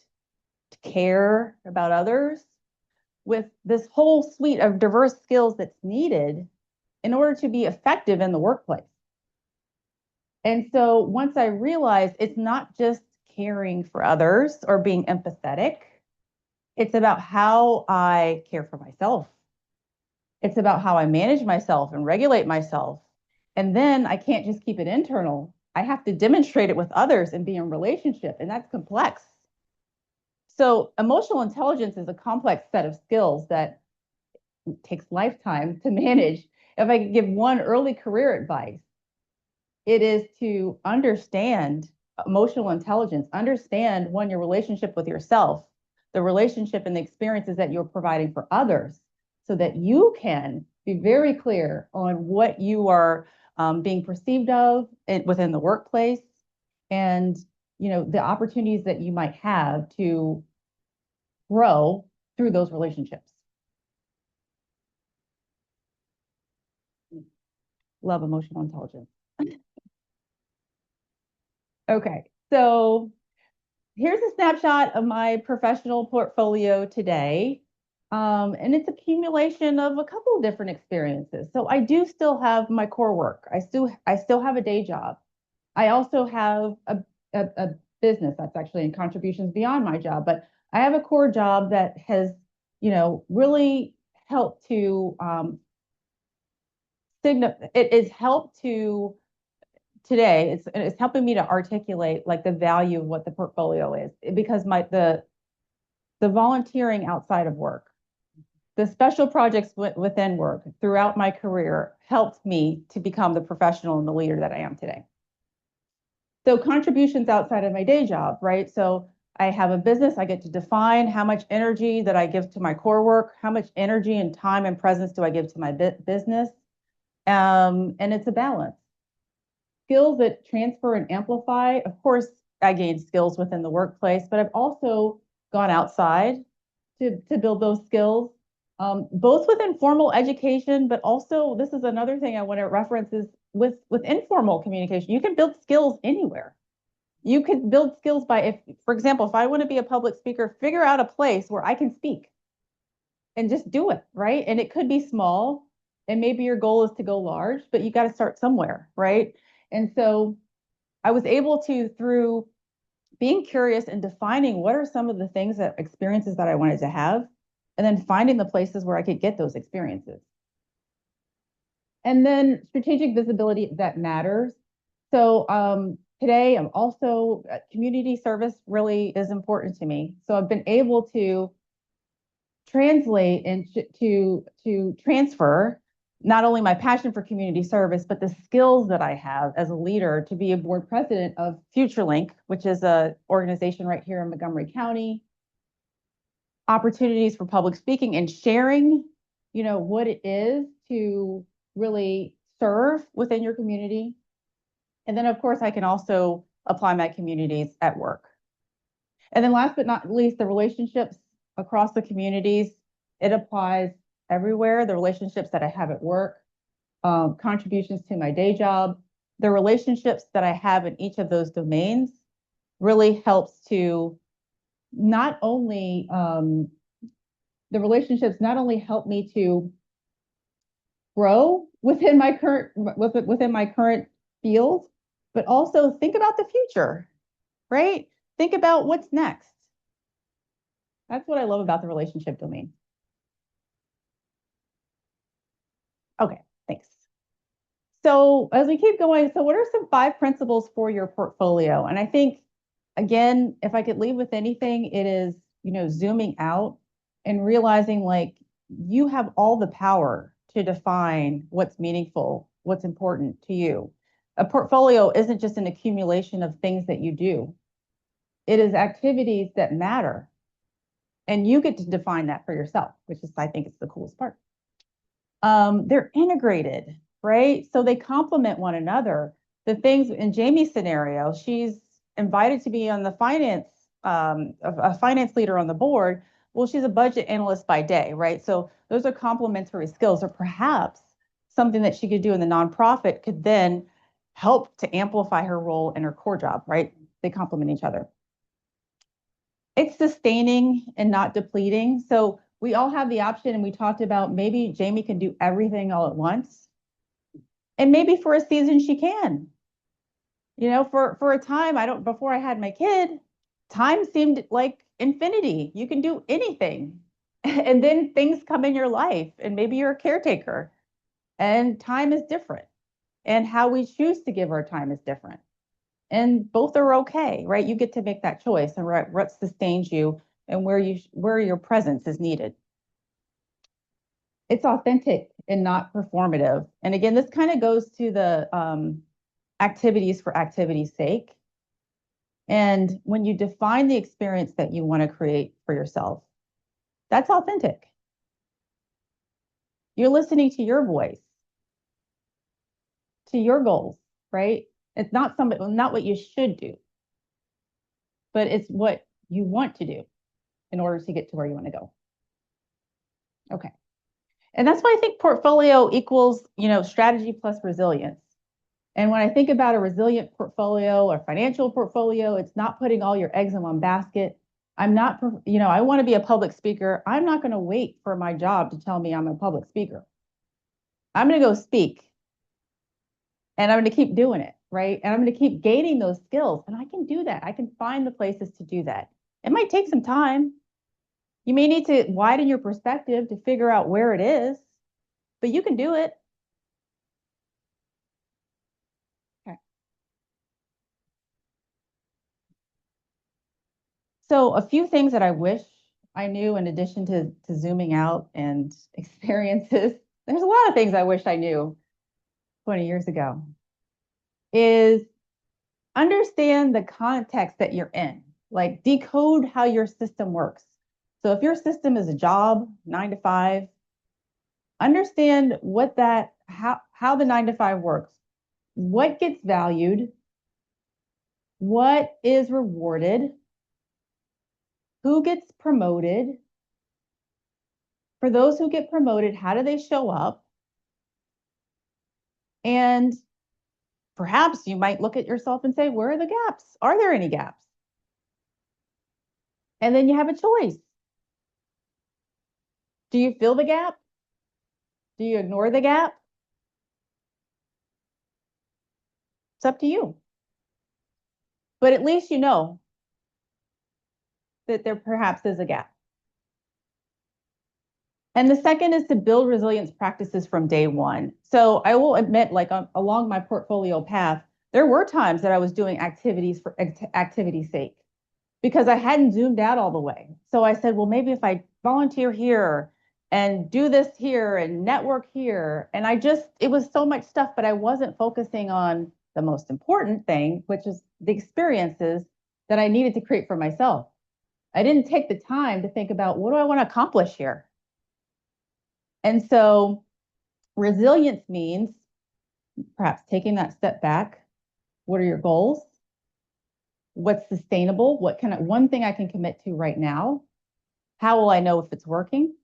to care about others with this whole suite of diverse skills that's needed in order to be effective in the workplace. And so once I realized it's not just caring for others or being empathetic, it's about how I care for myself. It's about how I manage myself and regulate myself. And then I can't just keep it internal. I have to demonstrate it with others and be in relationship, and that's complex. So emotional intelligence is a complex set of skills that takes lifetime to manage. If I could give one early career advice, it is to understand emotional intelligence, understand your relationship with yourself, the relationship and the experiences that you're providing for others, so that you can be very clear on what you are being perceived of within the workplace, and the opportunities that you might have to grow through those relationships. Love emotional intelligence. Okay, so here's a snapshot of my professional portfolio today. And it's accumulation of a couple of different experiences. So I do still have my core work. I still have a day job. I also have a business that's actually in contributions beyond my job, but I have a core job that has, really helped to it has helped to today, it's helping me to articulate like the value of what the portfolio is because the volunteering outside of work, the special projects within work throughout my career helped me to become the professional and the leader that I am today. So contributions outside of my day job, right? So I have a business, I get to define how much energy that I give to my core work, how much energy and time and presence do I give to my business. And it's a balance. Skills that transfer and amplify. Of course, I gained skills within the workplace, but I've also gone outside to build those skills, both within formal education, but also this is another thing I want to reference is with informal communication. You can build skills anywhere. You can build skills by, for example, if I want to be a public speaker, figure out a place where I can speak and just do it, right? And it could be small, and maybe your goal is to go large, but you got to start somewhere, right? And so I was able to, through being curious and defining what are some of the things that experiences that I wanted to have, and then finding the places where I could get those experiences. And then strategic visibility that matters. So today I'm also, community service really is important to me. So I've been able to translate and to transfer not only my passion for community service, but the skills that I have as a leader to be a board president of FutureLink, which is an organization right here in Montgomery County. Opportunities for public speaking and sharing, what it is to really serve within your community. And then, of course, I can also apply my communities at work. And then last but not least, the relationships across the communities. It applies everywhere. The relationships that I have at work, contributions to my day job, the relationships that I have in each of those domains really helps to not only, the relationships not only help me to grow within my current field, but also think about the future, right? Think about what's next. That's what I love about the relationship domain. Okay, thanks. So as we keep going, so what are some 5 principles for your portfolio? And I think, again, if I could leave with anything, it is, zooming out and realizing like you have all the power to define what's meaningful, what's important to you. A portfolio isn't just an accumulation of things that you do. It is activities that matter. And you get to define that for yourself, which is, I think, it's the coolest part. They're integrated, right? So they complement one another. The things in Jamie's scenario, she's invited to be on the finance, a finance leader on the board. Well, she's a budget analyst by day, right? So those are complementary skills, or perhaps something that she could do in the nonprofit could then help to amplify her role in her core job, right? They complement each other. It's sustaining and not depleting. So we all have the option, and we talked about maybe Jamie can do everything all at once. And maybe for a season she can. For a time, before I had my kid, time seemed like infinity. You can do anything. And then things come in your life, and maybe you're a caretaker, and time is different. And how we choose to give our time is different. And both are okay, right? You get to make that choice and what sustains you and where your presence is needed. It's authentic and not performative. And again, this kind of goes to the activities for activity's sake. And when you define the experience that you want to create for yourself, that's authentic. You're listening to your voice, to your goals, right? It's not what you should do, but it's what you want to do in order to get to where you want to go. Okay. And that's why I think portfolio equals, strategy plus resilience. And when I think about a resilient portfolio or financial portfolio, it's not putting all your eggs in one basket. I'm not, I want to be a public speaker. I'm not going to wait for my job to tell me I'm a public speaker. I'm going to go speak and I'm going to keep doing it, right? And I'm going to keep gaining those skills. And I can do that. I can find the places to do that. It might take some time. You may need to widen your perspective to figure out where it is, but you can do it. Okay. So a few things that I wish I knew in addition to zooming out and experiences, there's a lot of things I wish I knew 20 years ago, is understand the context that you're in, like decode how your system works. So if your system is a job, 9 to 5, understand how the 9 to 5 works, what gets valued, what is rewarded, who gets promoted. For those who get promoted, how do they show up? And perhaps you might look at yourself and say, where are the gaps? Are there any gaps? And then you have a choice. Do you fill the gap? Do you ignore the gap? It's up to you. But at least you know that there perhaps is a gap. And the second is to build resilience practices from day one. So I will admit, like along my portfolio path, there were times that I was doing activities for activity's sake because I hadn't zoomed out all the way. So I said, well, maybe if I volunteer here and do this here and network here, and it was so much stuff, but I wasn't focusing on the most important thing, which is the experiences that I needed to create for myself. I didn't take the time to think about what do I want to accomplish here? And so resilience means perhaps taking that step back. What are your goals? What's sustainable? One thing I can commit to right now? How will I know if it's working?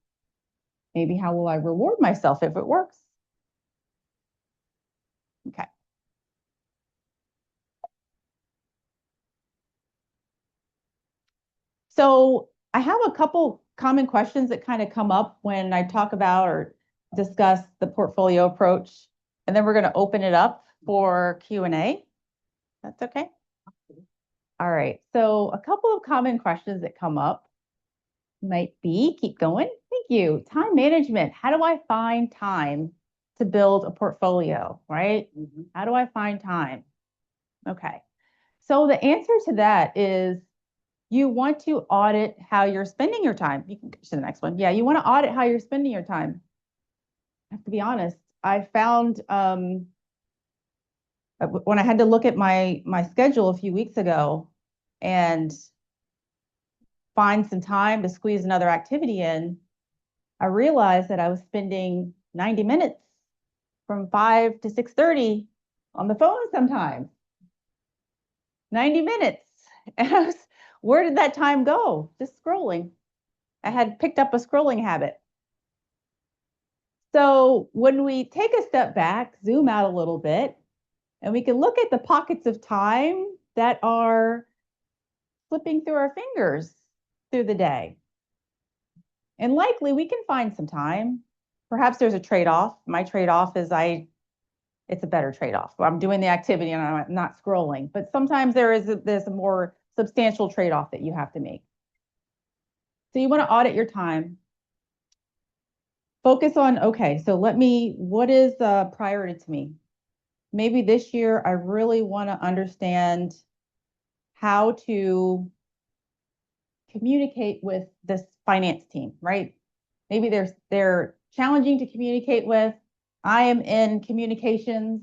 Maybe how will I reward myself if it works? Okay. So I have a couple common questions that kind of come up when I talk about or discuss the portfolio approach, and then we're going to open it up for Q&A. That's okay. All right. So a couple of common questions that come up might be, keep going. Thank you. Time management. How do I find time to build a portfolio, right? How do I find time? Okay. So the answer to that is you want to audit how you're spending your time. You can go to the next one. Yeah, you want to audit how you're spending your time. I have to be honest. I found when I had to look at my schedule a few weeks ago and find some time to squeeze another activity in, I realized that I was spending 90 minutes from 5 to 6:30 on the phone sometimes. 90 minutes. And where did that time go? Just scrolling. I had picked up a scrolling habit. So when we take a step back, zoom out a little bit, and we can look at the pockets of time that are slipping through our fingers through the day. And likely we can find some time. Perhaps there's a trade-off. My trade-off is it's a better trade-off. I'm doing the activity and I'm not scrolling, but sometimes there's a more substantial trade-off that you have to make. So you want to audit your time. Focus on, okay, so what is a priority to me? Maybe this year I really want to understand how to communicate with this finance team, right? Maybe they're challenging to communicate with. I am in communications.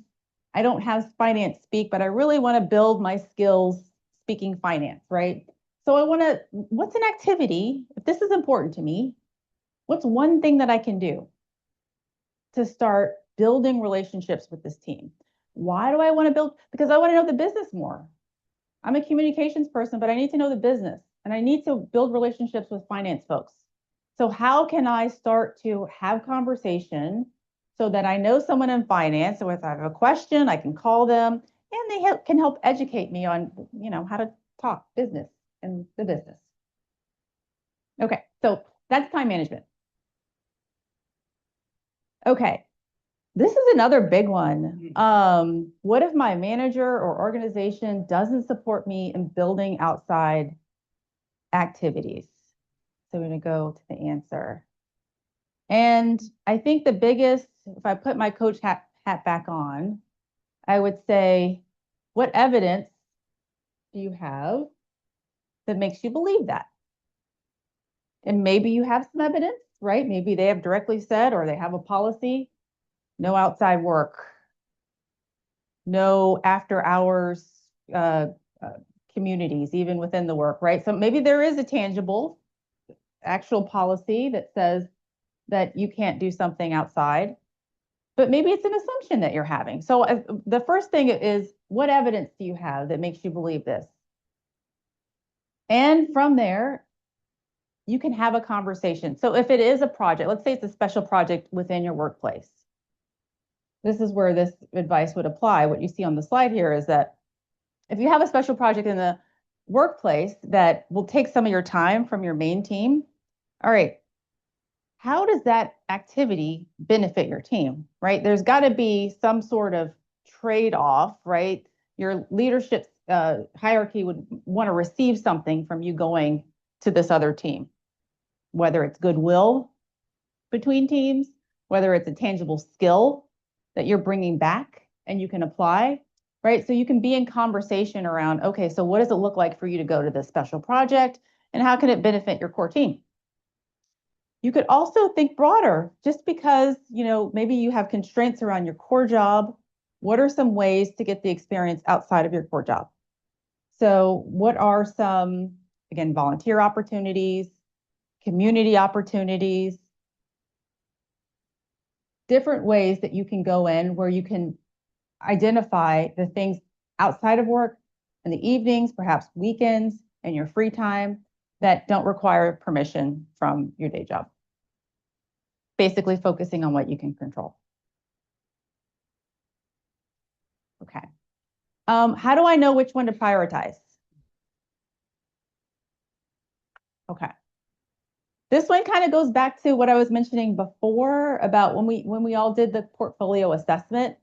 I don't have finance speak, but I really want to build my skills speaking finance, right? So what's an activity? If this is important to me, what's one thing that I can do to start building relationships with this team? Why do I want to build? Because I want to know the business more. I'm a communications person, but I need to know the business and I need to build relationships with finance folks. So how can I start to have conversation so that I know someone in finance. So if I have a question, I can call them and they can help educate me on, how to talk business and the business. Okay, so that's time management. Okay, this is another big one. What if my manager or organization doesn't support me in building outside activities? So we're going to go to the answer. And I think the biggest, if I put my coach hat back on, I would say, what evidence do you have that makes you believe that? And maybe you have some evidence, right? Maybe they have directly said, or they have a policy, no outside work, no after hours communities, even within the work, right? So maybe there is a tangible, actual policy that says that you can't do something outside, but maybe it's an assumption that you're having. So the first thing is, what evidence do you have that makes you believe this? And from there, you can have a conversation. So if it is a project, let's say it's a special project within your workplace. This is where this advice would apply. What you see on the slide here is that if you have a special project in the workplace that will take some of your time from your main team, all right, how does that activity benefit your team, right? There's got to be some sort of trade-off, right? Your leadership hierarchy would want to receive something from you going to this other team, whether it's goodwill between teams, whether it's a tangible skill that you're bringing back and you can apply, right? So you can be in conversation around, okay, so what does it look like for you to go to this special project and how can it benefit your core team? You could also think broader, just because, maybe you have constraints around your core job. What are some ways to get the experience outside of your core job? So what are some, again, volunteer opportunities, community opportunities, different ways that you can go in where you can identify the things outside of work in the evenings, perhaps weekends, and your free time that don't require permission from your day job. Basically focusing on what you can control. Okay. How do I know which one to prioritize? Okay. This one kind of goes back to what I was mentioning before about when we all did the portfolio assessment.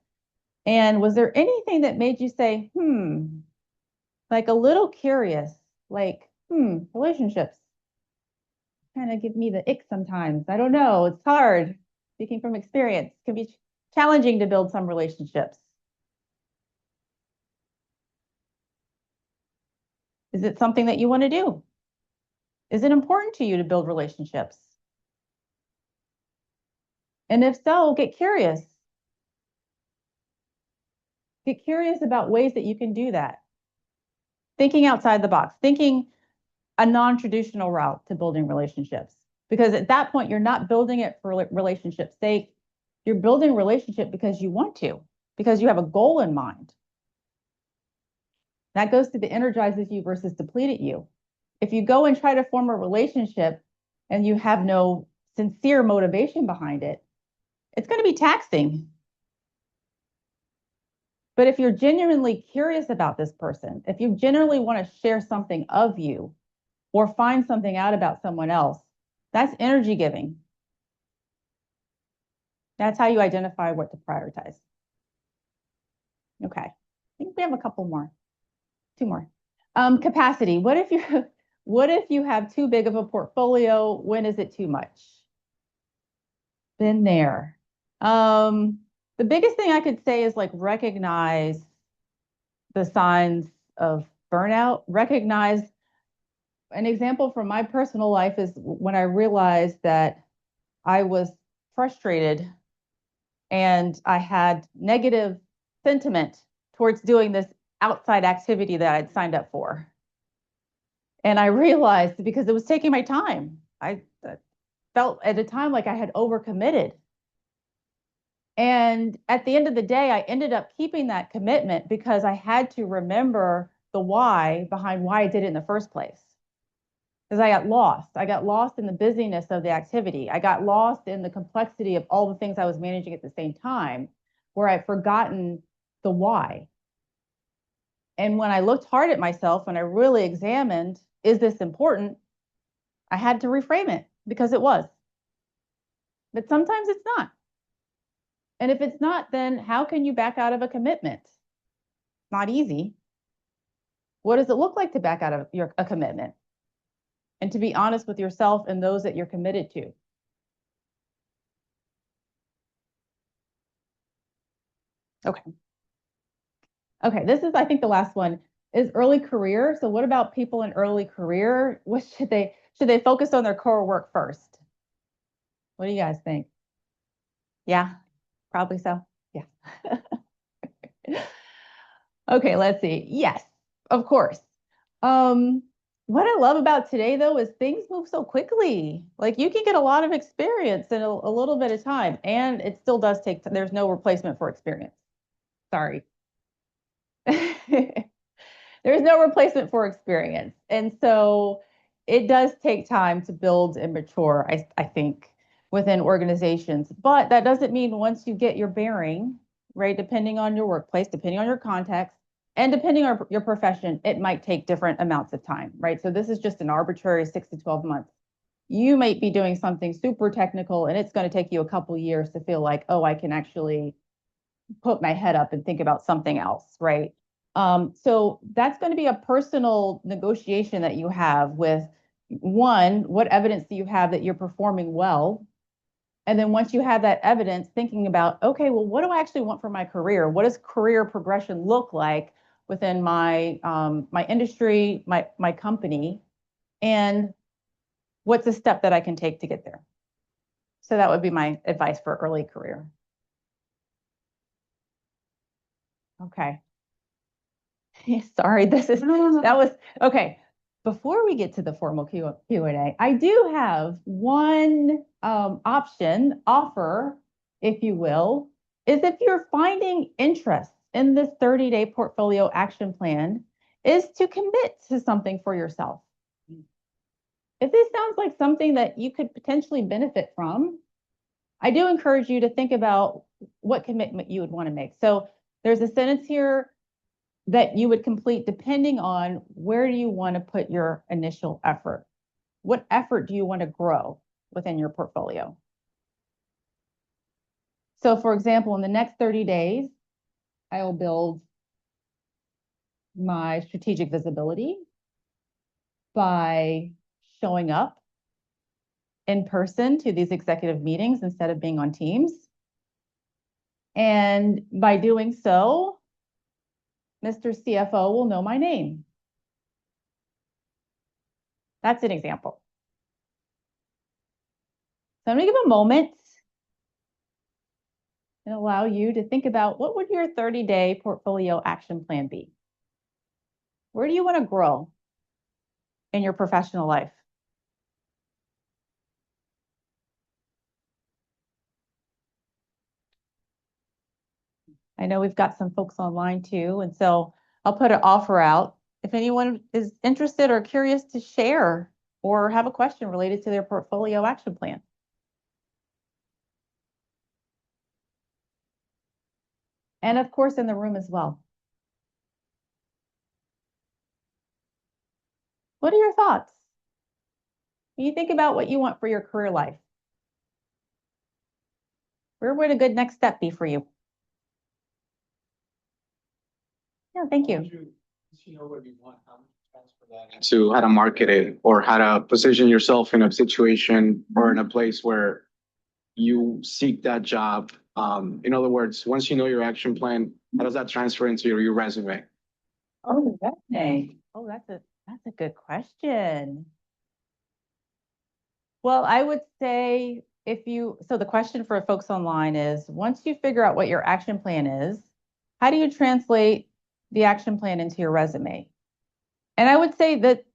And was there anything that made you say, like a little curious, like, relationships kind of give me the ick sometimes. I don't know. It's hard. Speaking from experience, it can be challenging to build some relationships. Is it something that you want to do? Is it important to you to build relationships? And if so, get curious. Get curious about ways that you can do that. Thinking outside the box, thinking a non-traditional route to building relationships. Because at that point, you're not building it for relationship's sake. You're building relationship because you want to, because you have a goal in mind. That goes to the energizes you versus depleted you. If you go and try to form a relationship and you have no sincere motivation behind it, it's going to be taxing. But if you're genuinely curious about this person, if you genuinely want to share something of you or find something out about someone else, that's energy giving. That's how you identify what to prioritize. Okay, I think we have a couple more, two more. Capacity. What if you have too big of a portfolio? When is it too much? Been there. The biggest thing I could say is like recognize the signs of burnout. Recognize an example from my personal life is when I realized that I was frustrated and I had negative sentiment towards doing this outside activity that I'd signed up for. And I realized because it was taking my time, I felt at a time like I had overcommitted. And at the end of the day, I ended up keeping that commitment because I had to remember the why behind why I did it in the first place. because I got lost. I got lost in the busyness of the activity. I got lost in the complexity of all the things I was managing at the same time, where I'd forgotten the why. And when I looked hard at myself, when I really examined, is this important? I had to reframe it because it was. But sometimes it's not. And if it's not, then how can you back out of a commitment? Not easy. What does it look like to back out of a commitment? And to be honest with yourself and those that you're committed to. Okay. Okay, this is, I think, the last one is early career. So what about people in early career? What should they focus on their core work first? What do you guys think? Yeah, probably so. Yeah. Okay, let's see. Yes, of course. What I love about today, though, is things move so quickly. Like you can get a lot of experience in a little bit of time, and it still does take, there's no replacement for experience. Sorry. There's no replacement for experience. And so it does take time to build and mature, I think, within organizations. But that doesn't mean once you get your bearing, right, depending on your workplace, depending on your context, and depending on your profession, it might take different amounts of time, right? So this is just an arbitrary 6 to 12 months. You might be doing something super technical, and it's going to take you a couple years to feel like, oh, I can actually put my head up and think about something else, right? So that's going to be a personal negotiation that you have with, one, what evidence do you have that you're performing well? And then once you have that evidence, thinking about, okay, well, what do I actually want for my career? What does career progression look like within my my industry, my company, and what's a step that I can take to get there? So that would be my advice for early career. Okay. Sorry, this is that was okay. Before we get to the formal Q&A, I do have one offer, if you will, is if you're finding interest in this 30-day portfolio action plan, is to commit to something for yourself. If this sounds like something that you could potentially benefit from, I do encourage you to think about what commitment you would want to make. So there's a sentence here that you would complete depending on where do you want to put your initial effort. What effort do you want to grow within your portfolio? So for example, in the next 30 days, I will build my strategic visibility by showing up in person to these executive meetings instead of being on Teams. And by doing so, Mr. CFO will know my name. That's an example. So I'm going to give a moment and allow you to think about what would your 30-day portfolio action plan be? Where do you want to grow in your professional life? I know we've got some folks online too, and so I'll put an offer out. If anyone is interested or curious to share or have a question related to their portfolio action plan. And of course, in the room as well. What are your thoughts? When you think about what you want for your career life, where would a good next step be for you? Yeah, thank you. You know what you want, how to transfer that into how to market it or how to position yourself in a situation or in a place where you seek that job. In other words, once you know your action plan, how does that transfer into your resume? Oh, resume. Oh, that's a good question. Well, I would say so the question for folks online is, once you figure out what your action plan is, how do you translate the action plan into your resume? And I would say that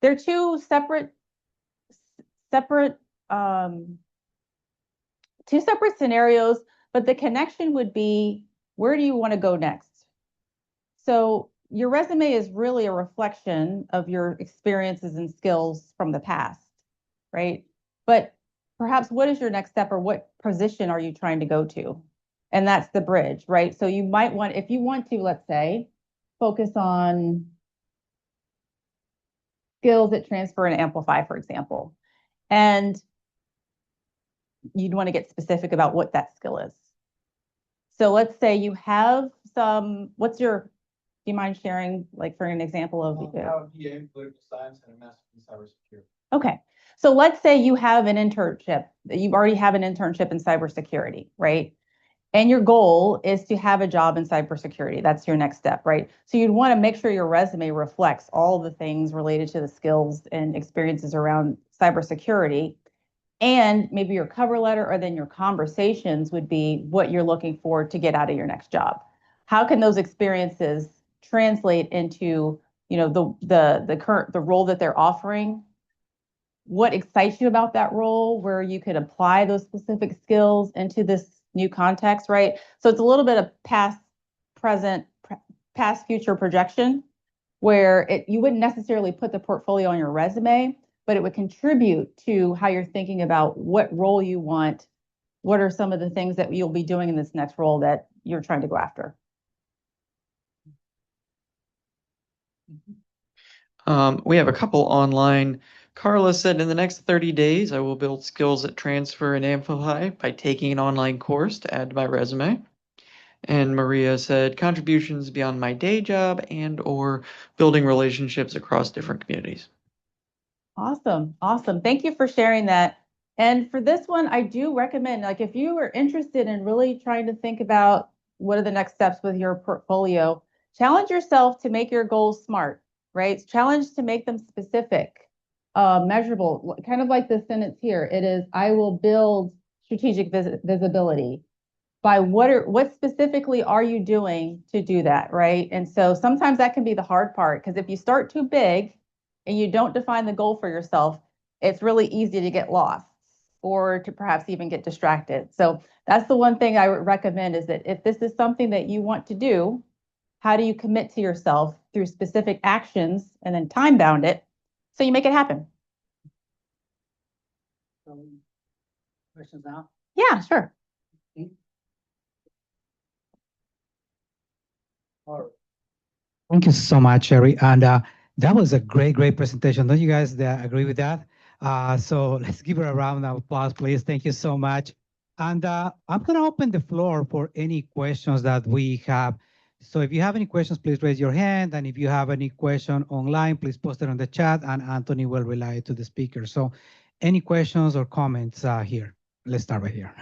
they're two separate scenarios, but the connection would be, where do you want to go next? So your resume is really a reflection of your experiences and skills from the past, right? But perhaps what is your next step, or what position are you trying to go to? And that's the bridge, right? So you might want, if you want to, let's say, focus on skills that transfer and amplify, for example. And you'd want to get specific about what that skill is. So let's say you have some, do you mind sharing, like, for an example of? I have a BA in political science and a master's in cybersecurity. Okay. So let's say you have an internship, you already have an internship in cybersecurity, right? And your goal is to have a job in cybersecurity. That's your next step, right? So you'd want to make sure your resume reflects all the things related to the skills and experiences around cybersecurity. And maybe your cover letter, or then your conversations, would be what you're looking for to get out of your next job. How can those experiences translate into, the role that they're offering? What excites you about that role, where you could apply those specific skills into this new context, right? So it's a little bit of past, present, past, future projection, where you wouldn't necessarily put the portfolio on your resume, but it would contribute to how you're thinking about what role you want. What are some of the things that you'll be doing in this next role that you're trying to go after? We have a couple online. Carla said, in the next 30 days, I will build skills that transfer and amplify by taking an online course to add to my resume. And Maria said, contributions beyond my day job and/or building relationships across different communities. Awesome. Awesome. Thank you for sharing that. And for this one, I do recommend, like, if you are interested in really trying to think about what are the next steps with your portfolio, challenge yourself to make your goals SMART, right? Challenge to make them specific, measurable, kind of like the sentence here. It is, I will build strategic visibility. By what specifically are you doing to do that, right? And so sometimes that can be the hard part, because if you start too big and you don't define the goal for yourself, it's really easy to get lost, or to perhaps even get distracted. So that's the one thing I would recommend, is that if this is something that you want to do, how do you commit to yourself through specific actions, and then time bound it so you make it happen? Questions now? Yeah, sure. All right. Thank you so much, Sherry. And that was a great, great presentation. Don't you guys agree with that? So let's give her a round of applause, please. Thank you so much. And I'm going to open the floor for any questions that we have. So if you have any questions, please raise your hand. And if you have any question online, please post it on the chat, and Anthony will relay it to the speaker. So any questions or comments here? Let's start right here.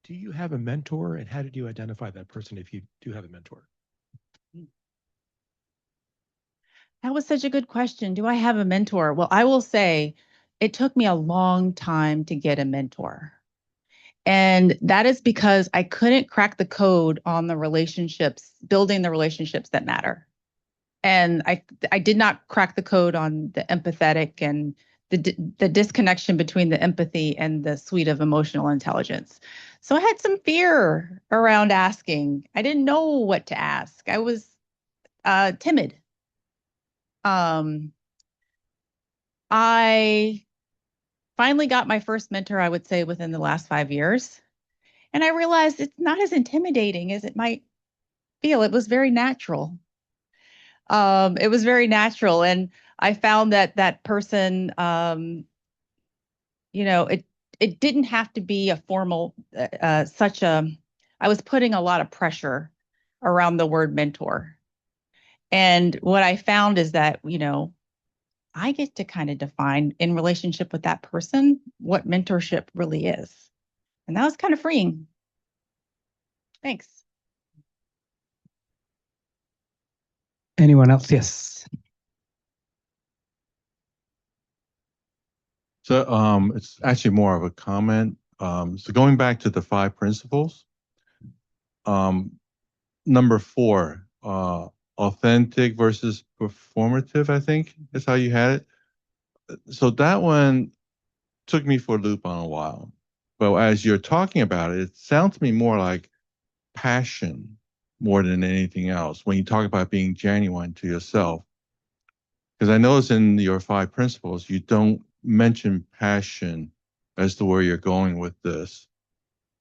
Do you have a mentor, and how did you identify that person if you do have a mentor? That was such a good question. Do I have a mentor? Well, I will say it took me a long time to get a mentor. And that is because I couldn't crack the code on the relationships, building the relationships that matter. And I did not crack the code on the empathetic, and the disconnection between the empathy and the suite of emotional intelligence. So I had some fear around asking. I didn't know what to ask. I was timid. I finally got my first mentor, I would say, within the last 5 years. And I realized it's not as intimidating as it might feel. It was very natural. It was very natural. And I found that that person, it didn't have to be a formal, I was putting a lot of pressure around the word mentor. And what I found is that, I get to kind of define, in relationship with that person, what mentorship really is. And that was kind of freeing. Thanks. Anyone else? Yes. So it's actually more of a comment. So going back to the 5 principles, number 4, authentic versus performative, I think is how you had it. So that one took me for a loop on a while. But as you're talking about it, it sounds to me more like passion more than anything else when you talk about being genuine to yourself. Because I notice in your 5 principles, you don't mention passion as to where you're going with this.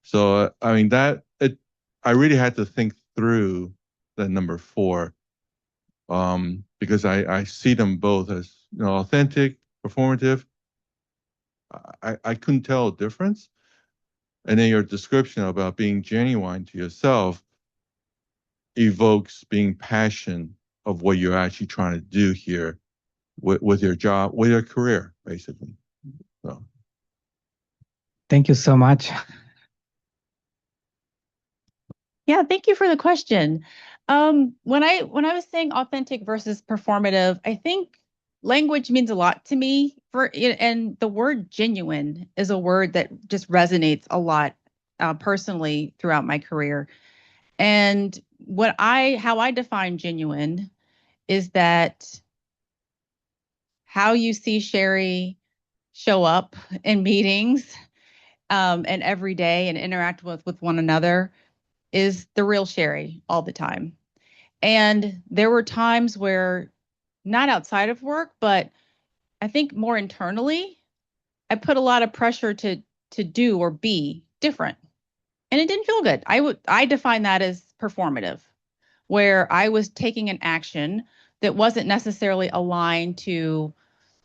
So, I mean, I really had to think through the number 4, because I see them both as, authentic, performative. I couldn't tell a difference. And then your description about being genuine to yourself evokes being passionate of what you're actually trying to do here with your job, with your career, basically. So. Thank you so much. Yeah, thank you for the question. When I was saying authentic versus performative, I think language means a lot to me. And the word genuine is a word that just resonates a lot personally throughout my career. And how I define genuine is that how you see Sherry show up in meetings and every day and interact with one another is the real Sherry all the time. And there were times where, not outside of work, but I think more internally, I put a lot of pressure to do or be different. And it didn't feel good. I define that as performative, where I was taking an action that wasn't necessarily aligned to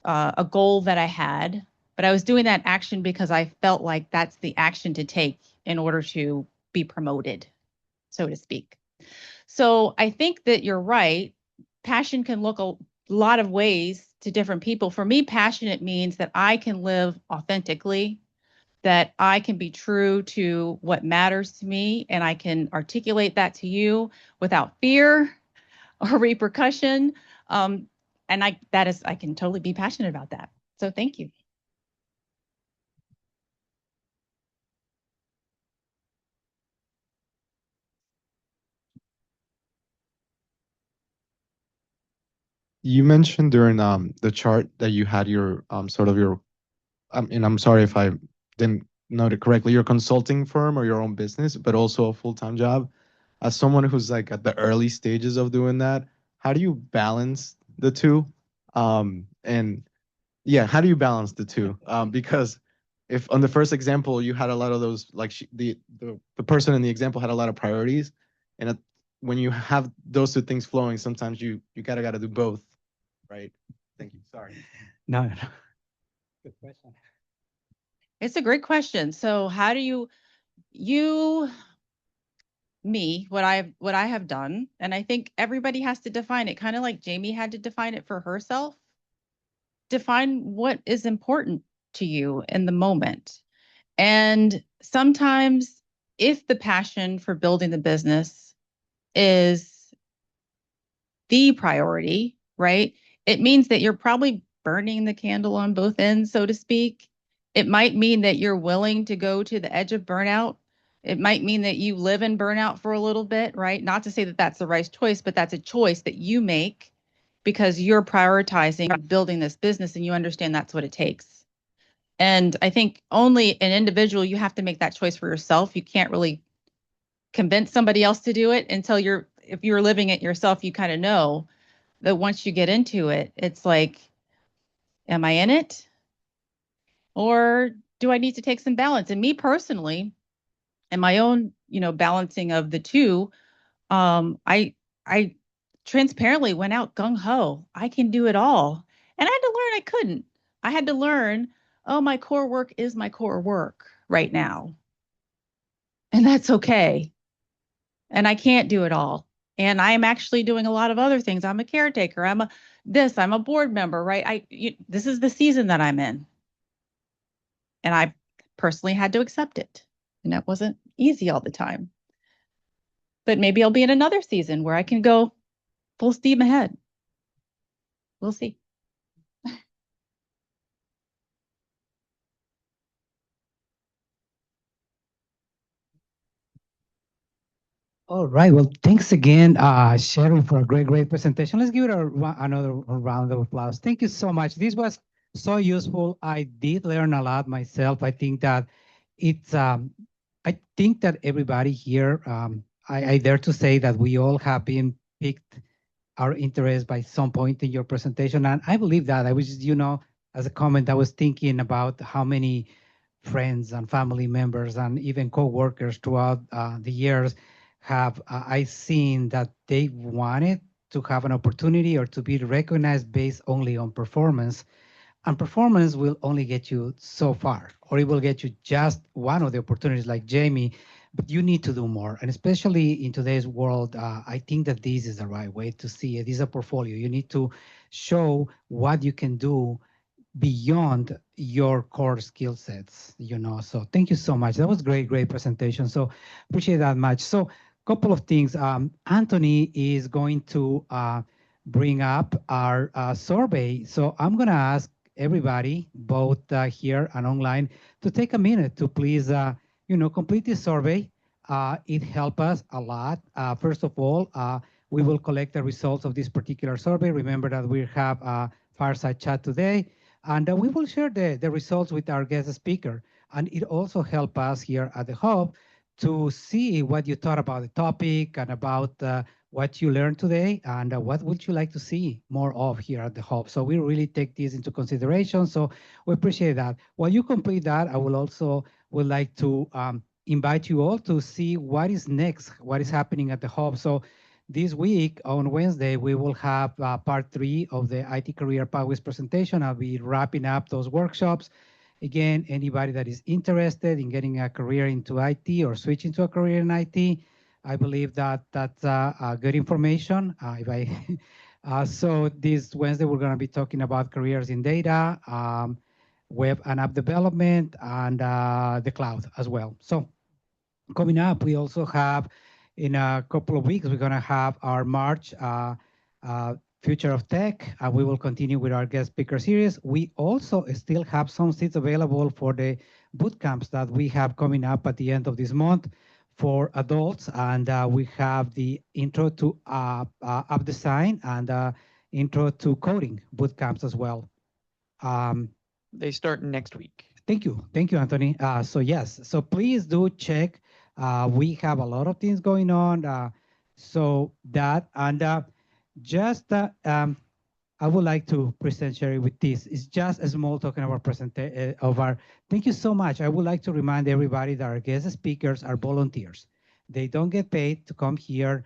a goal that I had, but I was doing that action because I felt like that's the action to take in order to be promoted, so to speak. So I think that you're right. Passion can look a lot of ways to different people. For me, passionate means that I can live authentically, that I can be true to what matters to me, and I can articulate that to you without fear or repercussion. And I can totally be passionate about that. So thank you. You mentioned during the chart that you had your sort of your and I'm sorry if I didn't note it correctly, your consulting firm or your own business, but also a full-time job. As someone who's like at the early stages of doing that, how do you balance the two? And yeah, how do you balance the two? Because if on the first example you had a lot of those, like the person in the example had a lot of priorities, and when you have those two things flowing, sometimes you gotta do both, right? Thank you. Sorry. No. Good question. It's a great question. So how do what I have done, and I think everybody has to define it, kind of like Jamie had to define it for herself. Define what is important to you in the moment. And sometimes if the passion for building the business is the priority, right? It means that you're probably burning the candle on both ends, so to speak. It might mean that you're willing to go to the edge of burnout. It might mean that you live in burnout for a little bit, right? Not to say that that's the right choice, but that's a choice that you make because you're prioritizing building this business and you understand that's what it takes. And I think only an individual, you have to make that choice for yourself. You can't really convince somebody else to do it until if you're living it yourself, you kind of know that once you get into it, it's like, am I in it? Or do I need to take some balance? And me personally, and my own, balancing of the two, I transparently went out gung ho. I can do it all. And I had to learn I couldn't. I had to learn, oh, my core work is my core work right now. And that's okay. And I can't do it all. And I am actually doing a lot of other things. I'm a caretaker. I'm a board member, right? This is the season that I'm in. And I personally had to accept it. And that wasn't easy all the time. But maybe I'll be in another season where I can go full steam ahead. We'll see. All right. Well, thanks again, Cheryl, for a great presentation. Let's give it another round of applause. Thank you so much. This was so useful. I did learn a lot myself. I think that I think that everybody here I dare to say that we all have been piqued our interest by some point in your presentation. And I believe that. I was, as a comment, I was thinking about how many friends and family members and even co-workers throughout the years have I seen that they wanted to have an opportunity or to be recognized based only on performance. And performance will only get you so far, or it will get you just one of the opportunities like Jamie, but you need to do more. And especially in today's world, I think that this is the right way to see it. This is a portfolio. You need to show what you can do beyond your core skill sets, So thank you so much. That was great presentation. So appreciate that much. So couple of things. Anthony is going to bring up our survey. So I'm going to ask everybody, both here and online, to take a minute to please, complete this survey. It helps us a lot. First of all, we will collect the results of this particular survey. Remember that we have a fireside chat today. And we will share the results with our guest speaker. And it also helps us here at the Hub to see what you thought about the topic and about what you learned today and what would you like to see more of here at the Hub. So we really take this into consideration. So we appreciate that. While you complete that, I will also would like to invite you all to see what is next, what is happening at the Hub. So this week on Wednesday, we will have part 3 of the IT Career Pathways presentation. I'll be wrapping up those workshops. Again, anybody that is interested in getting a career into IT or switching to a career in IT, I believe that that's good information. So this Wednesday, we're going to be talking about careers in data, web and app development, and the cloud as well. So coming up, we also have in a couple of weeks, we're going to have our March Future of Tech. We will continue with our guest speaker series. We also still have some seats available for the boot camps that we have coming up at the end of this month for adults. And we have the intro to app design and intro to coding boot camps as well. They start next week. Thank you, Anthony. So yes, so please do check. We have a lot of things going on. So that and just I would like to present Sherry with this. It's just a small token of our of our. Thank you so much. I would like to remind everybody that our guest speakers are volunteers. They don't get paid to come here.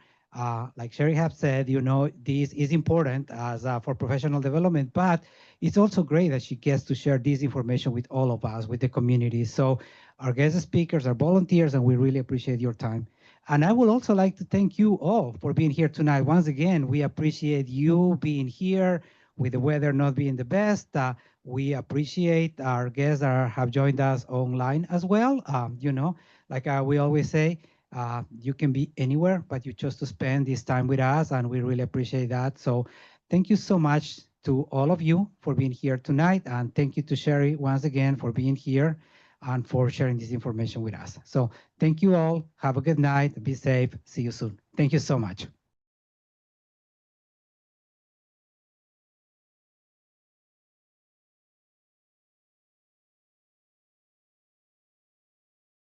Like Sherry have said, this is important as for professional development, but it's also great that she gets to share this information with all of us, with the community. So our guest speakers are volunteers, and we really appreciate your time. And I would also like to thank you all for being here tonight. Once again, we appreciate you being here with the weather not being the best. We appreciate our guests that have joined us online as well. Like we always say, you can be anywhere, but you chose to spend this time with us, and we really appreciate that. So thank you so much to all of you for being here tonight. And thank you to Sherry once again for being here and for sharing this information with us. So thank you all. Have a good night. Be safe. See you soon. Thank you so much.